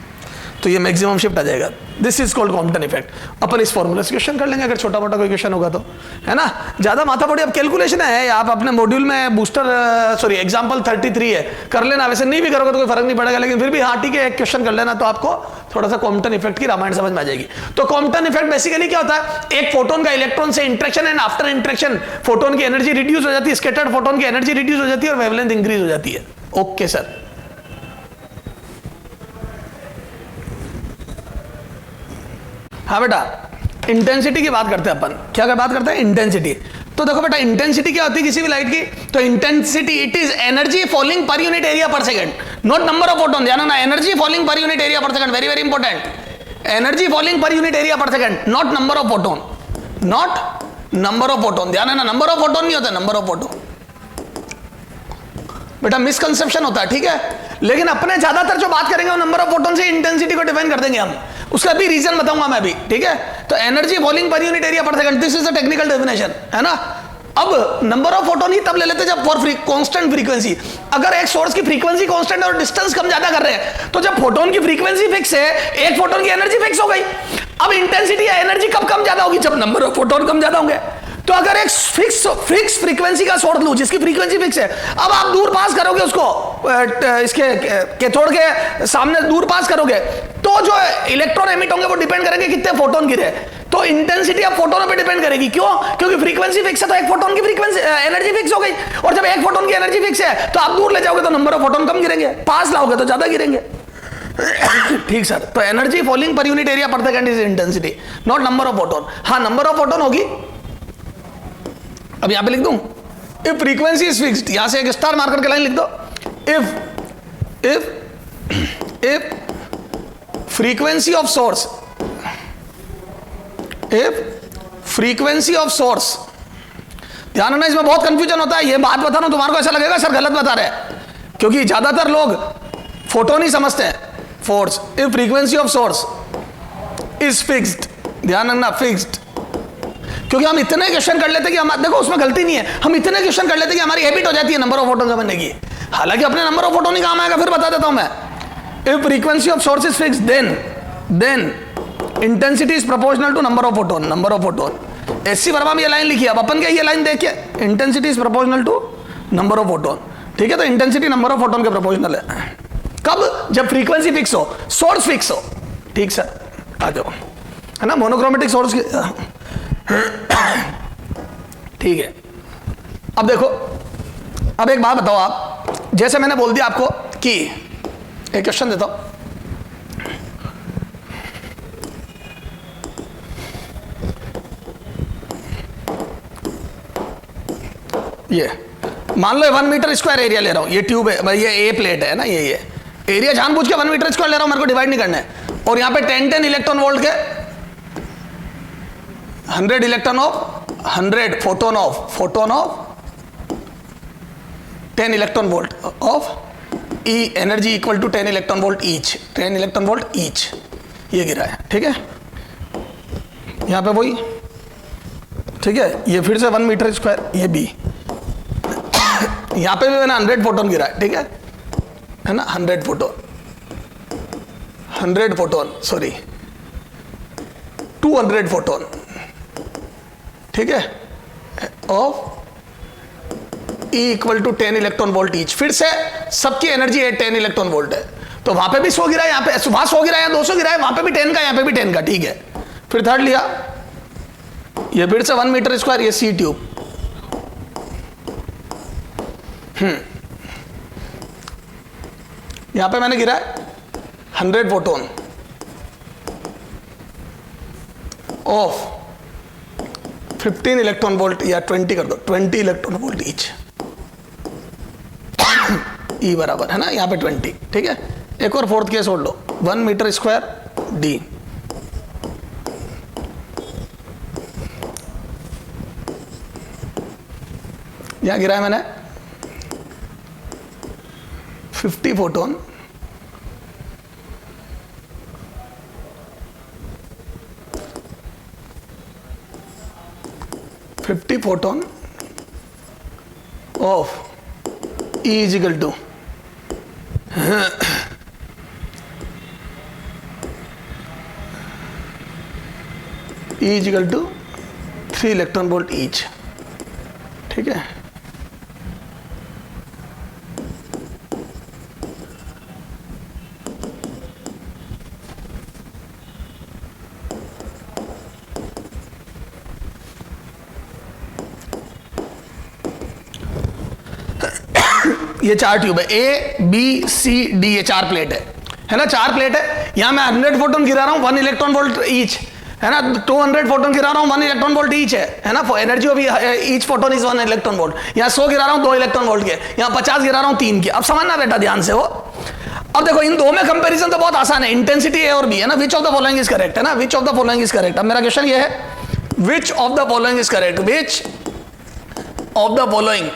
तो ये मैक्सिमम शिफ्ट आ जाएगा। This is called Compton effect. अपन इस फॉर्मूला से क्वेश्चन कर लेंगे अगर छोटा मोटा कोई क्वेश्चन होगा तो, है ना। ज्यादा माथा पड़ी अब कैलकुलेशन है, आप अपने मॉड्यूल में बूस्टर सॉरी एग्जांपल 33 है, कर लेना। वैसे नहीं भी करोगे तो कोई फर्क नहीं पड़ेगा, लेकिन फिर भी हाँ ठीक है, एक क्वेश्चन कर लेना तो आपको थोड़ा सा कॉम्पटन इफेक्ट की रामायण समझ में आ जाएगी। तो कॉम्पटन इफेक्ट बेसिकली क्या होता है, एक फोटोन का इलेक्ट्रॉन से interaction and after interaction photon की एनर्जी रिड्यूस हो जाती है, स्कैटर्ड फोटोन की एनर्जी रिड्यूस हो जाती है और वेवलेंथ इंक्रीज हो जाती है। ओके सर, हाँ बेटा, इंटेंसिटी की बात करते हैं अपन। क्या बात करते हैं, इंटेंसिटी। तो देखो बेटा, इंटेंसिटी क्या होती है किसी भी लाइट की, तो intensity it is energy falling per unit area per second, not number of photon. ध्यान रखना, energy falling per unit area per second, very very important. Energy falling per unit area per second, not number of photon, not number of photon. ध्यान रखना, number of photon नहीं होता, number of photon. बेटा misconception होता है, ठीक है। लेकिन अपने ज्यादातर जो बात करेंगे वो नंबर ऑफ फोटोन से इंटेंसिटी को डिफाइन कर देंगे हम, उसका भी रीजन बताऊंगा मैं भी, ठीक है। तो energy falling per unit area per second, this is the technical definition, है ना। अब नंबर ऑफ फोटोन ही तब ले लेते जब फॉर कांस्टेंट फ्रीक्वेंसी, अगर एक सोर्स की फ्रीक्वेंसी कांस्टेंट और डिस्टेंस कम ज्यादा कर रहे हैं, तो जब फोटोन की फ्रीक्वेंसी फिक्स है, एक फोटोन की एनर्जी फिक्स हो गई। अब इंटेंसिटी या एनर्जी कब कम ज्यादा होगी, जब नंबर ऑफ फोटोन कम ज्यादा होंगे। तो अगर एक फिक्स फ्रीक्वेंसी का सोर्स लूं जिसकी फ्रीक्वेंसी फिक्स है, अब आप दूर पास करोगे उसको, इसके कैथोड के सामने दूर पास करोगे, तो जो इलेक्ट्रॉन एमिट होंगे वो डिपेंड करेंगे कितने फोटोन गिरे। तो इंटेंसिटी अब फोटोनों पे डिपेंड करेगी, क्यों? क्योंकि फ्रीक्वेंसी फिक्स है तो एक फोटोन की फ्रीक्वेंसी एनर्जी फिक्स हो गई, और जब एक फोटोन की एनर्जी फिक्स है तो आप दूर ले जाओगे तो नंबर ऑफ फोटोन कम गिरेंगे, पास लाओगे तो ज्यादा गिरेंगे। ठीक सर, तो energy falling per unit area per second is intensity, not number of photon. हाँ, नंबर ऑफ फोटोन होगी, अब यहां पे लिख दूं, इफ फ्रीक्वेंसी इज फिक्स्ड, यहां से एक स्टार मार्कर के लाइन लिख दो, if frequency of source, if frequency of source, ध्यान रखना इसमें बहुत कंफ्यूजन होता है। ये बात बता रहा हूं, तुम्हारे को ऐसा लगेगा सर गलत बता रहे हैं, क्योंकि ज्यादातर लोग फोटोन ही समझते हैं, force. If frequency of source is fixed, ध्यान रखना फिक्स्ड, क्योंकि हम इतने क्वेश्चन कर लेते कि हम, देखो उसमें गलती नहीं है, हम इतने क्वेश्चन कर लेते कि हमारी हैबिट हो जाती है नंबर ऑफ फोटोन समझने की। हालांकि अपने नंबर ऑफ फोटोन ही काम आएगा, फिर बता देता हूं मैं। If frequency of source is fixed, then intensity is proportional to number of photon, number of photon. S वर्मा में ये लाइन लिखी है, अब अपन क्या ये लाइन देखिए, intensity is proportional to number of photon, ठीक है। तो इंटेंसिटी नंबर ऑफ फोटोन के प्रोपोर्शनल है, कब? जब फ्रीक्वेंसी फिक्स हो, सोर्स फिक्स हो, ठीक सर, आ जाओ, है ना, मोनोक्रोमेटिक सोर्स की, ठीक है। अब देखो, अब एक बात बताओ आप, जैसे मैंने बोल दिया आपको कि एक क्वेश्चन देता हूं, ये मान लो 1 मीटर स्क्वायर एरिया ले रहा हूं, ये ट्यूब है भाई, ये ए प्लेट है ना, ये एरिया जानबूझ के 1 मीटर स्क्वायर ले रहा हूं, मेरे को डिवाइड नहीं करना है, और यहां पे 10 इलेक्ट्रॉन वोल्ट के 100 electron of 100 photon of 10 electron volt of E, energy equal to 10 electron volt each, 10 electron volt each, ये गिरा है, ठीक है। यहां पे वही, ठीक है, ये फिर से 1 मीटर स्क्वायर, ये बी, यहां पे भी मैंने 100 फोटोन गिरा है, ठीक है ना, 100 फोटोन सॉरी 200 फोटोन, ठीक है, of E equal to 10 electron volt each. फिर से सबकी एनर्जी 10 इलेक्ट्रॉन वोल्ट है, तो वहां पे भी 100 गिरा है, यहां पे वहां 100 गिरा है, 200 गिरा है, वहां पे भी 10 का, यहां पे भी 10 का, ठीक है। फिर थर्ड लिया, ये फिर से 1 मीटर स्क्वायर, ये सी ट्यूब, यहां पे मैंने गिरा है 100 फोटोन ऑफ 15 इलेक्ट्रॉन वोल्ट, या 20 कर दो, 20 इलेक्ट्रॉन वोल्ट ईच, ई बराबर है ना, यहां पे 20, ठीक है। एक और फोर्थ केस और लो, 1 मीटर स्क्वायर डी, यहां गिरा है मैंने 50 photon of E is equal to E is equal to 3 electron volt each. ठीक है, ये 4 ट्यूब है, ए बी सी डी, ये 4 प्लेट है ना, 4 प्लेट है। यहां मैं 100 फोटोन गिरा रहा हूं 1 इलेक्ट्रॉन वोल्ट ईच, है ना, 200 फोटोन गिरा रहा हूं 1 इलेक्ट्रॉन वोल्ट ईच है ना, energy of each photon is 1 electron volt. यहां 100 गिरा रहा हूं 2 इलेक्ट्रॉन वोल्ट के, यहां 50 गिरा रहा हूं 3 के। अब समझना बेटा ध्यान से वो। अब देखो इन दो में कंपैरिजन तो बहुत आसान है, इंटेंसिटी ए और बी है ना, which of the following is correct, है ना, which of the following is correct. अब मेरा क्वेश्चन ये है, which of the following is correct, which of the following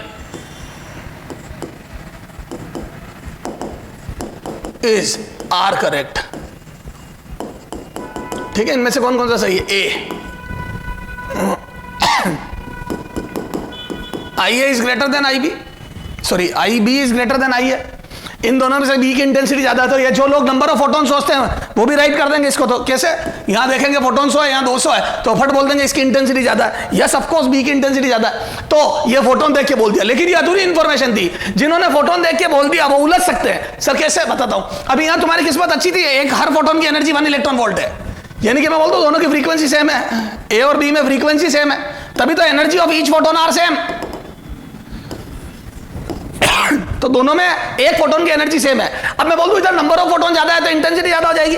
is are correct. ठीक है, इनमें से कौन कौन सा सही है? A, I A is greater than I B, sorry I B is greater than I A. इन दोनों में से बी की इंटेंसिटी ज्यादा है, तो ये जो लोग नंबर ऑफ फोटोन सोचते हैं वो भी राइट कर देंगे इसको। तो कैसे? यहां देखेंगे फोटोन 100 है, यहां 200 है, तो फट बोल देंगे इसकी इंटेंसिटी ज्यादा है। यस ऑफ कोर्स बी की इंटेंसिटी ज्यादा है, तो ये फोटोन देख के बोल दिया। लेकिन ये अधूरी इंफॉर्मेशन थी, जिन्होंने फोटोन देख के बोल दिया वो उलझ सकते हैं। सर कैसे? बताता हूं। अभी यहां तुम्हारी किस्मत अच्छी थी, एक हर फोटोन की एनर्जी 1 इलेक्ट्रॉन वोल्ट है, यानी कि मैं बोलता हूं दोनों की फ्रीक्वेंसी सेम है, ए और बी में फ्रीक्वेंसी सेम है, तभी तो energy of each photon are same. तो दोनों में एक फोटोन की एनर्जी सेम है। अब मैं बोल दूं इधर नंबर ऑफ फोटोन ज्यादा है तो इंटेंसिटी ज्यादा हो जाएगी,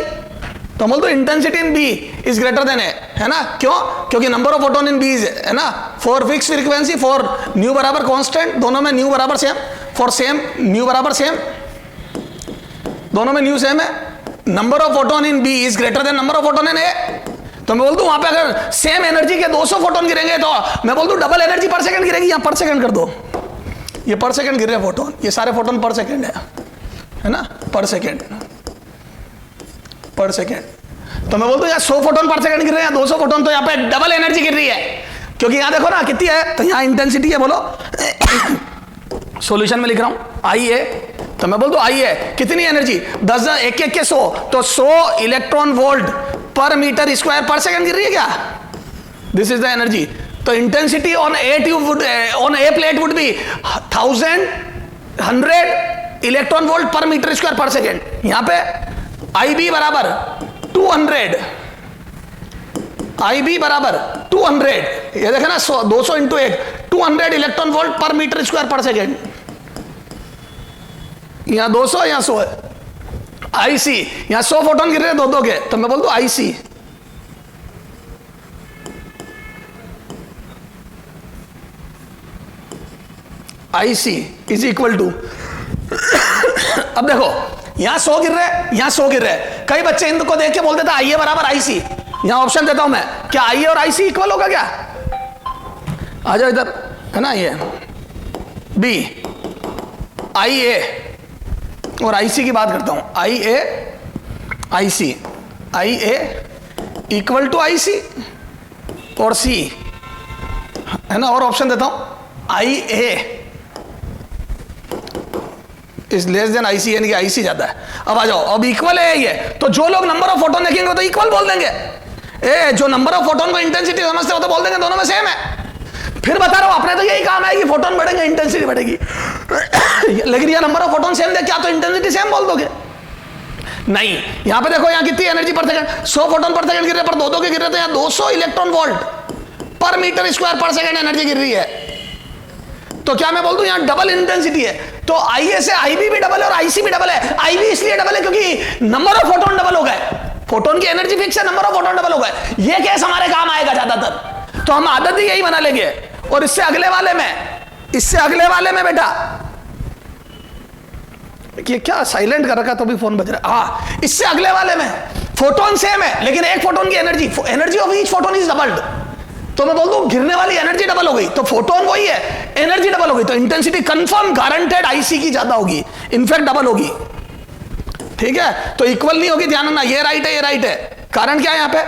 तो बोल दो intensity in B is greater than A, है ना। क्यों? क्योंकि number of photon in B है ना, for fix frequency, for nu बराबर कांस्टेंट, दोनों में न्यू बराबर सेम, फॉर सेम न्यू बराबर सेम, दोनों में न्यू सेम है। Number of photon in B is greater than number of photon in A. तो मैं बोल दूं वहां पे अगर सेम एनर्जी के 200 फोटोन गिरेंगे तो मैं बोल दूं डबल एनर्जी पर सेकंड गिरेगी। यहां पर सेकंड कर दो, ये पर सेकंड गिर रहे हैं फोटोन, ये सारे फोटोन पर सेकंड है ना, पर सेकंड पर सेकंड। तो मैं बोलता हूं यार 100 फोटोन पर सेकंड गिर रहे हैं, 200 फोटोन, तो यहां पे डबल एनर्जी गिर रही है, क्योंकि यहां देखो ना कितनी है, तो यहां इंटेंसिटी है, बोलो सॉल्यूशन में लिख रहा हूं आई ए, तो मैं बोलता हूं आई ए कितनी एनर्जी 10 एक एक के 100, तो 100 electron volt per metre square per second गिर रही है क्या? This is the energy. तो intensity on a tube would, on a plate would be 100 electron volt per metre square per second. यहां पे आई बी बराबर 200, आई बी बराबर 200, ये देखे ना 200 into 1, 200 electron volt per metre square per second. यहां 200, यहां 100 है। आई सी, यहां 100 फोटोन गिर रहे हैं दो के, तो मैं बोल दूं आई सी IC इज इक्वल टू, अब देखो यहां 100 गिर रहे हैं, यहां 100 गिर रहे हैं। कई बच्चे इनको देख के बोल देता आई ए बराबर IC। यहां ऑप्शन देता हूं मैं, क्या आई ए और IC इक्वल होगा क्या? आ जाओ इधर, है ना, ये बी आई ए और IC की बात करता हूं, I A IC, I A equal to IC और C, है ना, और ऑप्शन देता हूं I A is less than IC, यानी कि IC ज्यादा है। अब आ जाओ, अब इक्वल है ये, तो जो लोग नंबर ऑफ फोटोन देखेंगे तो इक्वल बोल देंगे। ए जो नंबर ऑफ फोटोन को इंटेंसिटी समझते हो तो बोल देंगे दोनों में सेम है। फिर बता रहा हूं अपने तो यही काम है कि फोटोन बढ़ेंगे इंटेंसिटी बढ़ेगी, लेकिन ये नंबर ऑफ फोटोन सेम दे क्या तो इंटेंसिटी सेम बोल दोगे? नहीं। यहां पे देखो यहां कितनी एनर्जी पर सेकंड, 100 फोटोन पर सेकंड गिर रहे, पर दो के गिर रहे, तो यहां 200 electron volt per metre square per second energy गिर रही है। तो क्या मैं बोल दूं यहां डबल इंटेंसिटी है, तो IA से IB भी डबल है और IC भी डबल है। IB इसलिए डबल है क्योंकि नंबर ऑफ फोटोन डबल हो गए, फोटोन की एनर्जी फिक्स है, नंबर ऑफ फोटोन डबल हो गए। ये केस हमारे काम आएगा ज्यादातर, तो हम आदत ही यही बना लेंगे। और इससे अगले वाले में बेटा ये क्या साइलेंट कर रखा तो भी फोन बज रहा है। हाँ, इससे अगले वाले में फोटोन सेम है, लेकिन एक फोटोन की energy of each photon is doubled. तो मैं बोल दूं गिरने वाली एनर्जी डबल हो गई, तो फोटोन वही है, एनर्जी डबल हो गई, तो इंटेंसिटी कंफर्म गारंटेड IC की ज्यादा होगी, इनफैक्ट डबल होगी। ठीक है, तो इक्वल नहीं होगी, ध्यान रखना, ये राइट है, ये राइट है। कारण क्या है यहां पे?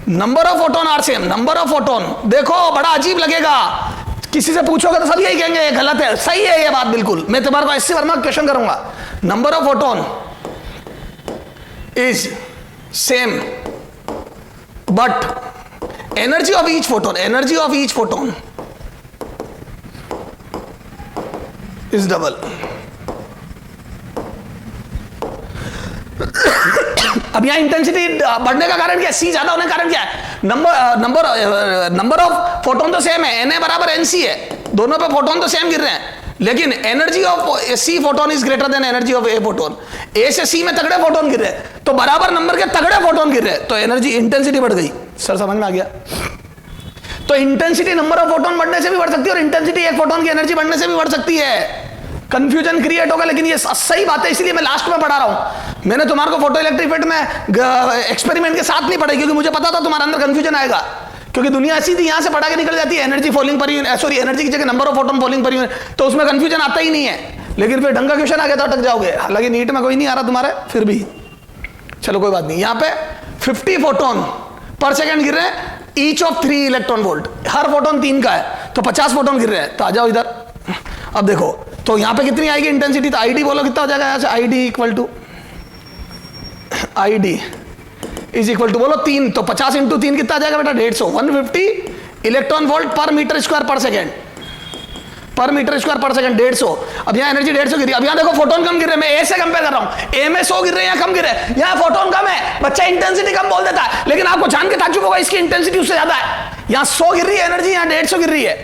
Number of photon are same, number of photon. देखो बड़ा अजीब लगेगा, किसी से पूछोगे तो सब यही कहेंगे ये गलत है, सही है ये बात बिल्कुल। मैं तुम्हारे को SC वर्मा क्वेश्चन करूंगा, number of photon is same but energy of each photon, energy of each photon is double. अब यहां इंटेंसिटी बढ़ने का कारण क्या है? सी ज्यादा होने का कारण क्या है? नंबर ऑफ फोटोन तो सेम है, Na बराबर NC है, दोनों पे फोटोन तो सेम गिर रहे हैं, लेकिन energy of C photon is greater than energy of A photon. A से सी में तगड़े फोटोन गिर रहे हैं, तो बराबर नंबर के तगड़े फोटोन गिर रहे हैं, तो एनर्जी इंटेंसिटी बढ़ गई। सर समझ में आ गया? तो इंटेंसिटी नंबर ऑफ फोटोन बढ़ने से भी बढ़ सकती है और इंटेंसिटी एक फोटोन की एनर्जी बढ़ने से भी बढ़ सकती है। कंफ्यूजन क्रिएट होगा, लेकिन ये सही बात है, इसलिए मैं लास्ट में पढ़ा रहा हूं। मैंने तुम्हारे को फोटो इलेक्ट्रिक इफेक्ट में एक्सपेरिमेंट के साथ नहीं पढ़ाई, क्योंकि मुझे पता था तुम्हारे अंदर कंफ्यूजन आएगा, क्योंकि दुनिया ऐसी थी, यहां से पढ़ा के निकल जाती है energy falling per unit, sorry energy की जगह number of photon falling per unit, तो उसमें कंफ्यूजन आता ही नहीं है। लेकिन फिर ढंग का क्वेश्चन आ गया तो अटक जाओगे। हालांकि नीट में कोई नहीं आ रहा तुम्हारे, फिर भी चलो कोई बात नहीं। यहां पे 50 फोटोन पर सेकेंड गिर रहे हैं, each of 3 electron volt, her photon 3 का है, तो 50 फोटोन गिर रहे हैं। तो आ जाओ इधर। अब देखो तो यहां पे कितनी आएगी इंटेंसिटी? तो आईडी बोलो कितना हो जाएगा यहां से? ID equal to ID is equal to बोलो 3, तो 50 इंटू 3 कितना आ जाएगा बेटा? 150, 150 electron volt per metre square per second, पर मीटर स्क्वायर पर सेकंड 150। अब यहाँ एनर्जी 150 गिरी। अब यहाँ देखो फोटोन कम गिर रहे हैं, मैं ए से कंपेयर कर रहा हूँ, ए में 100 गिर रहे हैं, यहाँ कम गिर रहे हैं, यहाँ फोटोन कम है, बच्चा इंटेंसिटी कम बोल देता है, लेकिन आपको जान के ताज्जुब होगा इसकी इंटेंसिटी उससे ज्यादा है। यहाँ 100 गिर रही है एनर्जी, यहाँ 150 गिर रही है,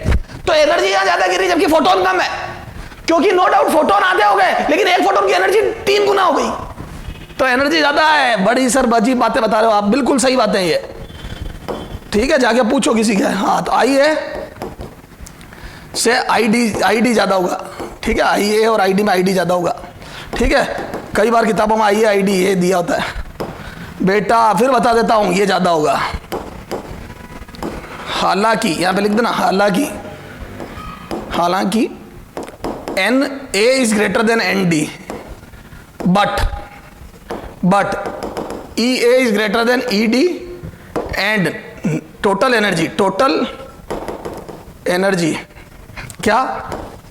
तो एनर्जी यहाँ ज्यादा गिर रही है जबकि फोटोन कम है, क्योंकि नो डाउट फोटोन आधे हो गए, लेकिन एक फोटोन की एनर्जी 3 गुना हो गई, तो एनर्जी ज्यादा है। बड़ी सर अजीब बातें बता रहे हो आप, बिल्कुल सही बातें ये, ठीक है, जाके पूछो किसी के। हाँ तो आई है से आईडी ज्यादा होगा, ठीक है, आई ए और आईडी में आईडी ज्यादा होगा, ठीक है। कई बार किताबों में आई है आईडी ये दिया होता है बेटा, फिर बता देता हूं ये ज्यादा होगा। हालांकि यहां पे लिख देना, हालांकि N A is greater than N D, but E A is greater than E D, and total energy क्या?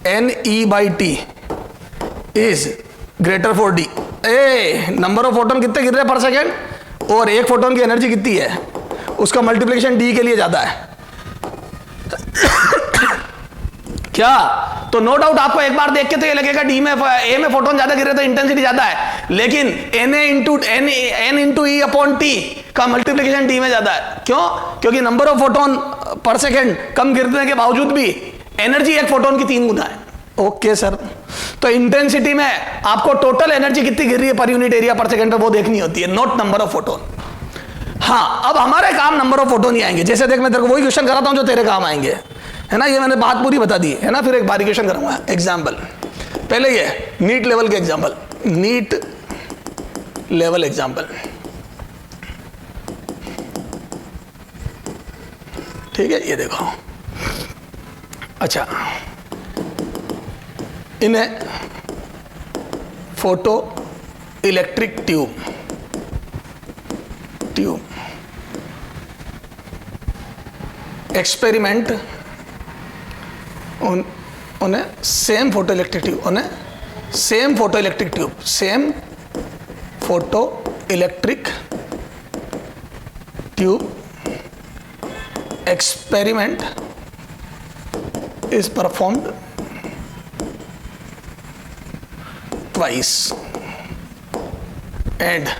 N E by T is greater for D. A number of photon कितने गिर रहे हैं पर सेकेंड, और एक photon की energy कितनी है, उसका मल्टीप्लिकेशन डी के लिए ज्यादा है क्या? तो नो डाउट आपको एक बार देख के तो ये लगेगा डी में ए में फोटोन ज्यादा गिर रहे तो इंटेंसिटी ज्यादा है, लेकिन n into e upon t का मल्टीप्लिकेशन डी में ज्यादा है। क्यों? क्योंकि number of photon per second कम गिरने के बावजूद भी एनर्जी एक फोटोन की 3 गुना है। ओके सर, तो इंटेंसिटी में आपको टोटल एनर्जी कितनी गिर रही है पर यूनिट एरिया पर सेकेंड पे वो देखनी होती है, नॉट नंबर ऑफ फोटोन। हाँ, अब हमारे काम नंबर ऑफ फोटोन ही आएंगे। जैसे देख मैं तेरे को वही क्वेश्चन कराता हूं जो तेरे काम आएंगे, है ना, ये मैंने बात पूरी बता दी है ना। फिर एक बारीकेशन करूंगा एग्जाम्पल, पहले ये नीट लेवल के एग्जाम्पल, नीट लेवल एग्जाम्पल, ठीक है। ये देखो, अच्छा, इन्हें फोटो इलेक्ट्रिक ट्यूब एक्सपेरिमेंट, उन्हें same photo electric tube experiment is performed twice and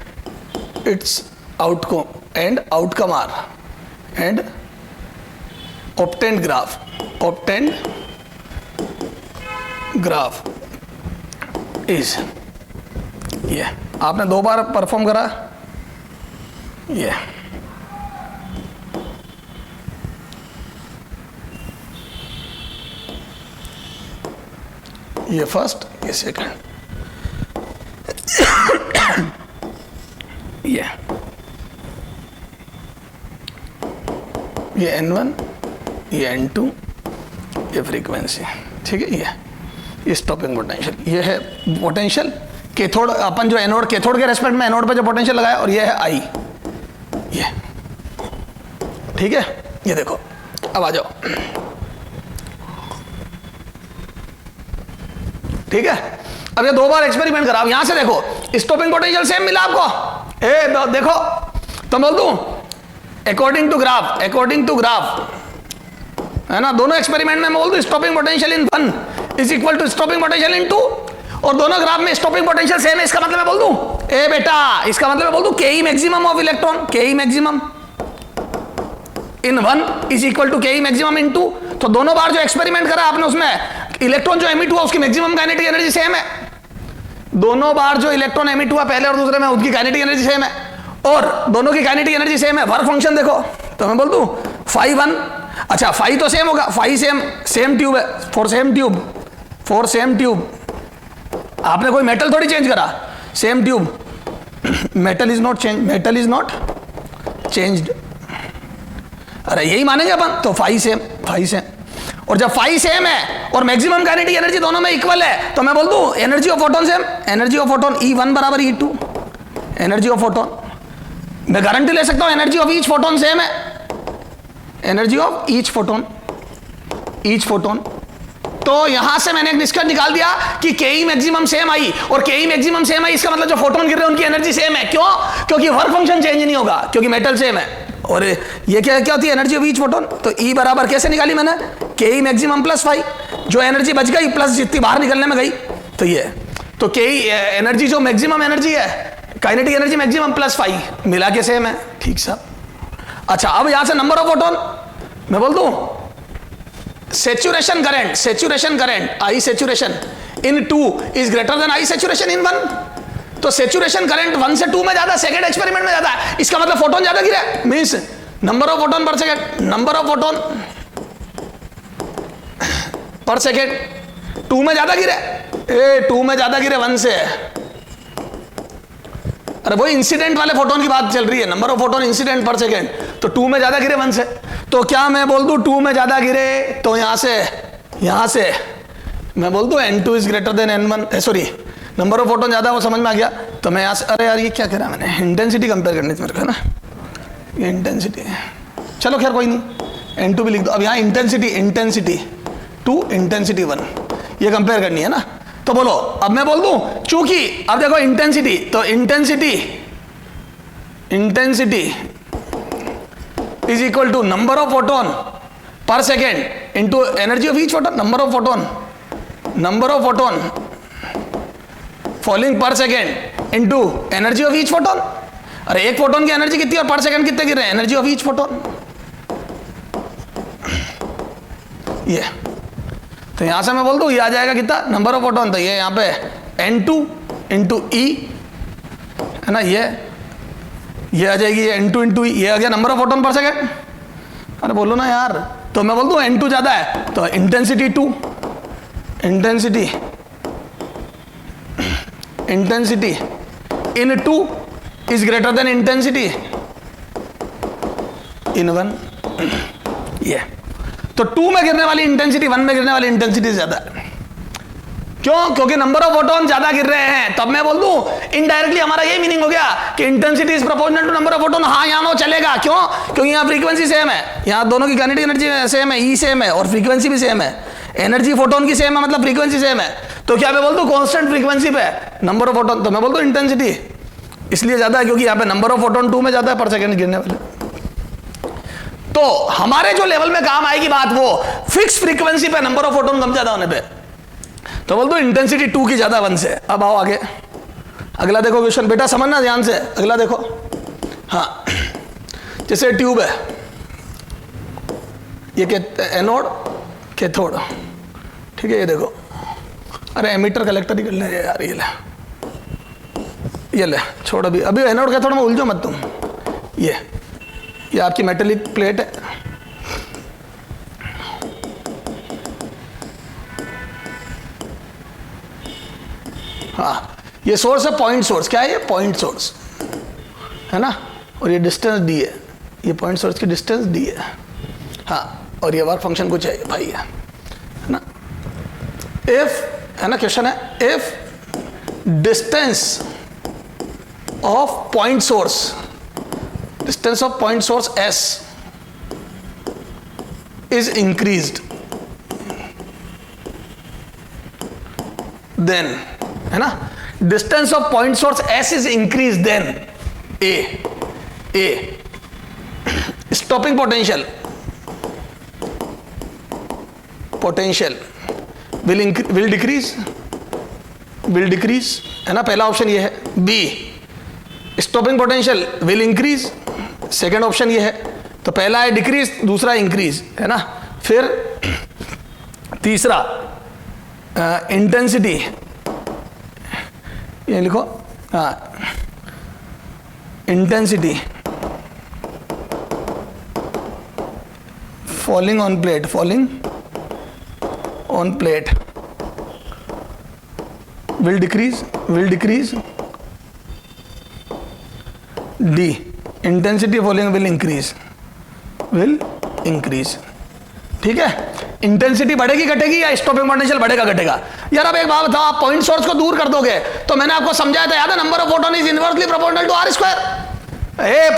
its outcome are and obtained graph is, ये आपने 2 बार परफॉर्म करा, ये फर्स्ट, ये सेकंड, ये N1, ये N2, ये फ्रीक्वेंसी, ठीक है। ये स्टॉपिंग पोटेंशियल, ये है पोटेंशियल कैथोड, अपन जो एनोड कैथोड के रेस्पेक्ट में एनोड पे जो पोटेंशियल लगाया, और ये है आई, ये ठीक है। ये देखो, अब आ जाओ, ठीक है। अब ये 2 बार एक्सपेरिमेंट करा, अब यहां से देखो स्टॉपिंग पोटेंशियल सेम मिला आपको। देखो तो बोल दूं अकॉर्डिंग टू ग्राफ, है ना, दोनों एक्सपेरिमेंट में मैं बोल दूं stopping potential in 1 is equal to stopping potential in 2, और दोनों ग्राफ में स्टॉपिंग पोटेंशियल सेम है। इसका मतलब मैं बोल दूं, ए बेटा, इसका मतलब मैं बोल दूं K maximum of electron, K maximum in 1 is equal to K maximum in 2। तो दोनों बार जो एक्सपेरिमेंट करा आपने उसमें इलेक्ट्रॉन जो एमिट हुआ उसकी मैक्सिमम काइनेटिक एनर्जी सेम है। दोनों बार जो इलेक्ट्रॉन एमिट हुआ पहले और दूसरे में उसकी काइनेटिक एनर्जी सेम है, और दोनों की काइनेटिक एनर्जी सेम है। वर्क फंक्शन देखो तो मैं बोल दूं phi 1, अच्छा phi तो सेम होगा, phi सेम ट्यूब है, फॉर सेम ट्यूब आपने कोई मेटल थोड़ी चेंज करा, same tube, metal is not changed. अरे यही मानेंगे अपन, तो phi सेम, और जब phi सेम है और मैक्सिमम काइनेटिक एनर्जी दोनों में इक्वल है तो मैं बोल दूं energy of photon same, energy of photon E1 बराबर E2, एनर्जी ऑफ फोटोन, मैं गारंटी ले सकता हूं energy of each photon same है, एनर्जी ऑफ ईच फोटोन। तो यहां से मैंने एक निष्कर्ष निकाल दिया कि के मैक्सिमम सेम आई, और के मैक्सिमम सेम आई इसका मतलब जो फोटोन गिर रहे हैं उनकी एनर्जी सेम है। क्यों? क्योंकि वर्क फंक्शन चेंज नहीं होगा, क्योंकि मेटल सेम है। और ये क्या होती है एनर्जी ऑफ ईच फोटोन, तो E बराबर कैसे निकाली मैंने, के मैक्सिमम प्लस phi, जो एनर्जी बच गई प्लस जितनी बाहर निकलने में गई, तो ये तो के एनर्जी जो मैक्सिमम एनर्जी है, kinetic energy maximum plus phi मिला के सेम है। ठीक साहब। अच्छा अब यहां से नंबर ऑफ फोटोन मैं बोल दूं saturation current I saturation in 2 is greater than I saturation in 1। तो saturation current 1 से 2 में ज्यादा, सेकेंड एक्सपेरिमेंट में ज्यादा है, इसका मतलब फोटोन ज्यादा गिरा है, means number of photon per second, number of photon per second 2 में ज्यादा गिरे, 2 में ज्यादा गिरे 1 से। अरे वही इंसिडेंट वाले फोटोन की बात चल रही है, नंबर ऑफ फोटोन इंसिडेंट पर सेकेंड, तो 2 में ज्यादा गिरे 1 से। तो क्या मैं बोल दूं 2 में ज्यादा गिरे, तो यहां से मैं बोल दूं N2 is greater then N1, sorry number of photon ज्यादा, वो समझ में आ गया। तो मैं यहां से, अरे यार ये क्या करा मैंने, इंटेंसिटी कंपेयर करनी थी मेरे को, है ना, ये इंटेंसिटी, चलो खैर कोई नहीं, N2 भी लिख दो। अब यहाँ इंटेंसिटी 2 इंटेंसिटी 1 ये कंपेयर करनी है ना। तो बोलो अब मैं बोल दूं, चूंकि अब देखो इंटेंसिटी, तो intensity is equal to number of photon per second into energy of each photon, number of photon falling per second into energy of each photon. अरे एक फोटोन की एनर्जी कितनी और पर सेकेंड कितने गिर रहे हैं, एनर्जी ऑफ ईच फोटोन, ये। तो यहां से मैं बोल दूं ये आ जाएगा कितना, नंबर ऑफ फोटोन, तो ये यहां पे N2 इंटू E, है ना, ये आ जाएगी, ये N2 इंटू E, ये आ गया number of photon per second. अरे बोलो ना यार, तो मैं बोल दूं N2 ज्यादा है तो intensity 2, intensity in 2 is greater then intensity in 1, ये। तो 2 में गिरने वाली इंटेंसिटी 1 में गिरने वाली इंटेंसिटी ज्यादा है। क्यों? क्योंकि नंबर ऑफ फोटोन ज्यादा गिर रहे हैं। तब मैं बोल दूं इनडायरेक्टली हमारा ये मीनिंग हो गया कि intensity is proportional to number of photon. हाँ यहां वो चलेगा, क्यों? क्योंकि यहां फ्रीक्वेंसी सेम है, यहां दोनों की काइनेटिक एनर्जी सेम है, E सेम है और फ्रीक्वेंसी भी सेम है, एनर्जी फोटोन की सेम है मतलब फ्रीक्वेंसी सेम है। तो क्या मैं बोल दूं कांस्टेंट फ्रीक्वेंसी पे नंबर ऑफ फोटोन, तो मैं बोल दूं इंटेंसिटी इसलिए ज्यादा है क्योंकि यहां पे नंबर ऑफ फोटोन 2 में ज्यादा है पर सेकंड गिरने वाले। तो हमारे जो लेवल में काम आएगी बात, वो फिक्स फ्रीक्वेंसी पे नंबर ऑफ फोटोन कम ज्यादा होने पे, तो बोल दो इंटेंसिटी 2 की ज्यादा 1 से। अब आओ आगे, अगला देखो क्वेश्चन, बेटा समझना ध्यान से, अगला देखो। हाँ जैसे ट्यूब है, ये एनोड कैथोड, ठीक है, ये देखो, अरे एमीटर कलेक्टर ही कर ले यार, ये ले छोड़, अभी एनोड कैथोड में उलझो मत तुम। ये आपकी मेटेलिक प्लेट है, हाँ ये सोर्स है, पॉइंट सोर्स। क्या है ये? पॉइंट सोर्स है ना, और ये डिस्टेंस डी है, ये पॉइंट सोर्स की डिस्टेंस डी है, हाँ, और ये वर्क फंक्शन कुछ है भाई, है ना। इफ, है ना, क्वेश्चन है, if distance of point source, distance of point source S is increased, then, है ना, distance of point source S is increased, then A stopping potential will decrease, है ना, पहला ऑप्शन ये है। B, stopping potential will increase, second option ये है। तो पहला है डिक्रीज, दूसरा इंक्रीज, है ना। फिर तीसरा इंटेंसिटी, ये लिखो, हाँ, intensity falling on plate will decrease, D, intensity falling will increase, ठीक है। इंटेंसिटी बढ़ेगी घटेगी या स्टॉपिंग पोटेंशियल बढ़ेगा घटेगा? यार अब एक बात बताओ, आप पॉइंट सोर्स को दूर कर दोगे तो मैंने आपको समझाया था, याद है, number of photon is inversely proportional to R square.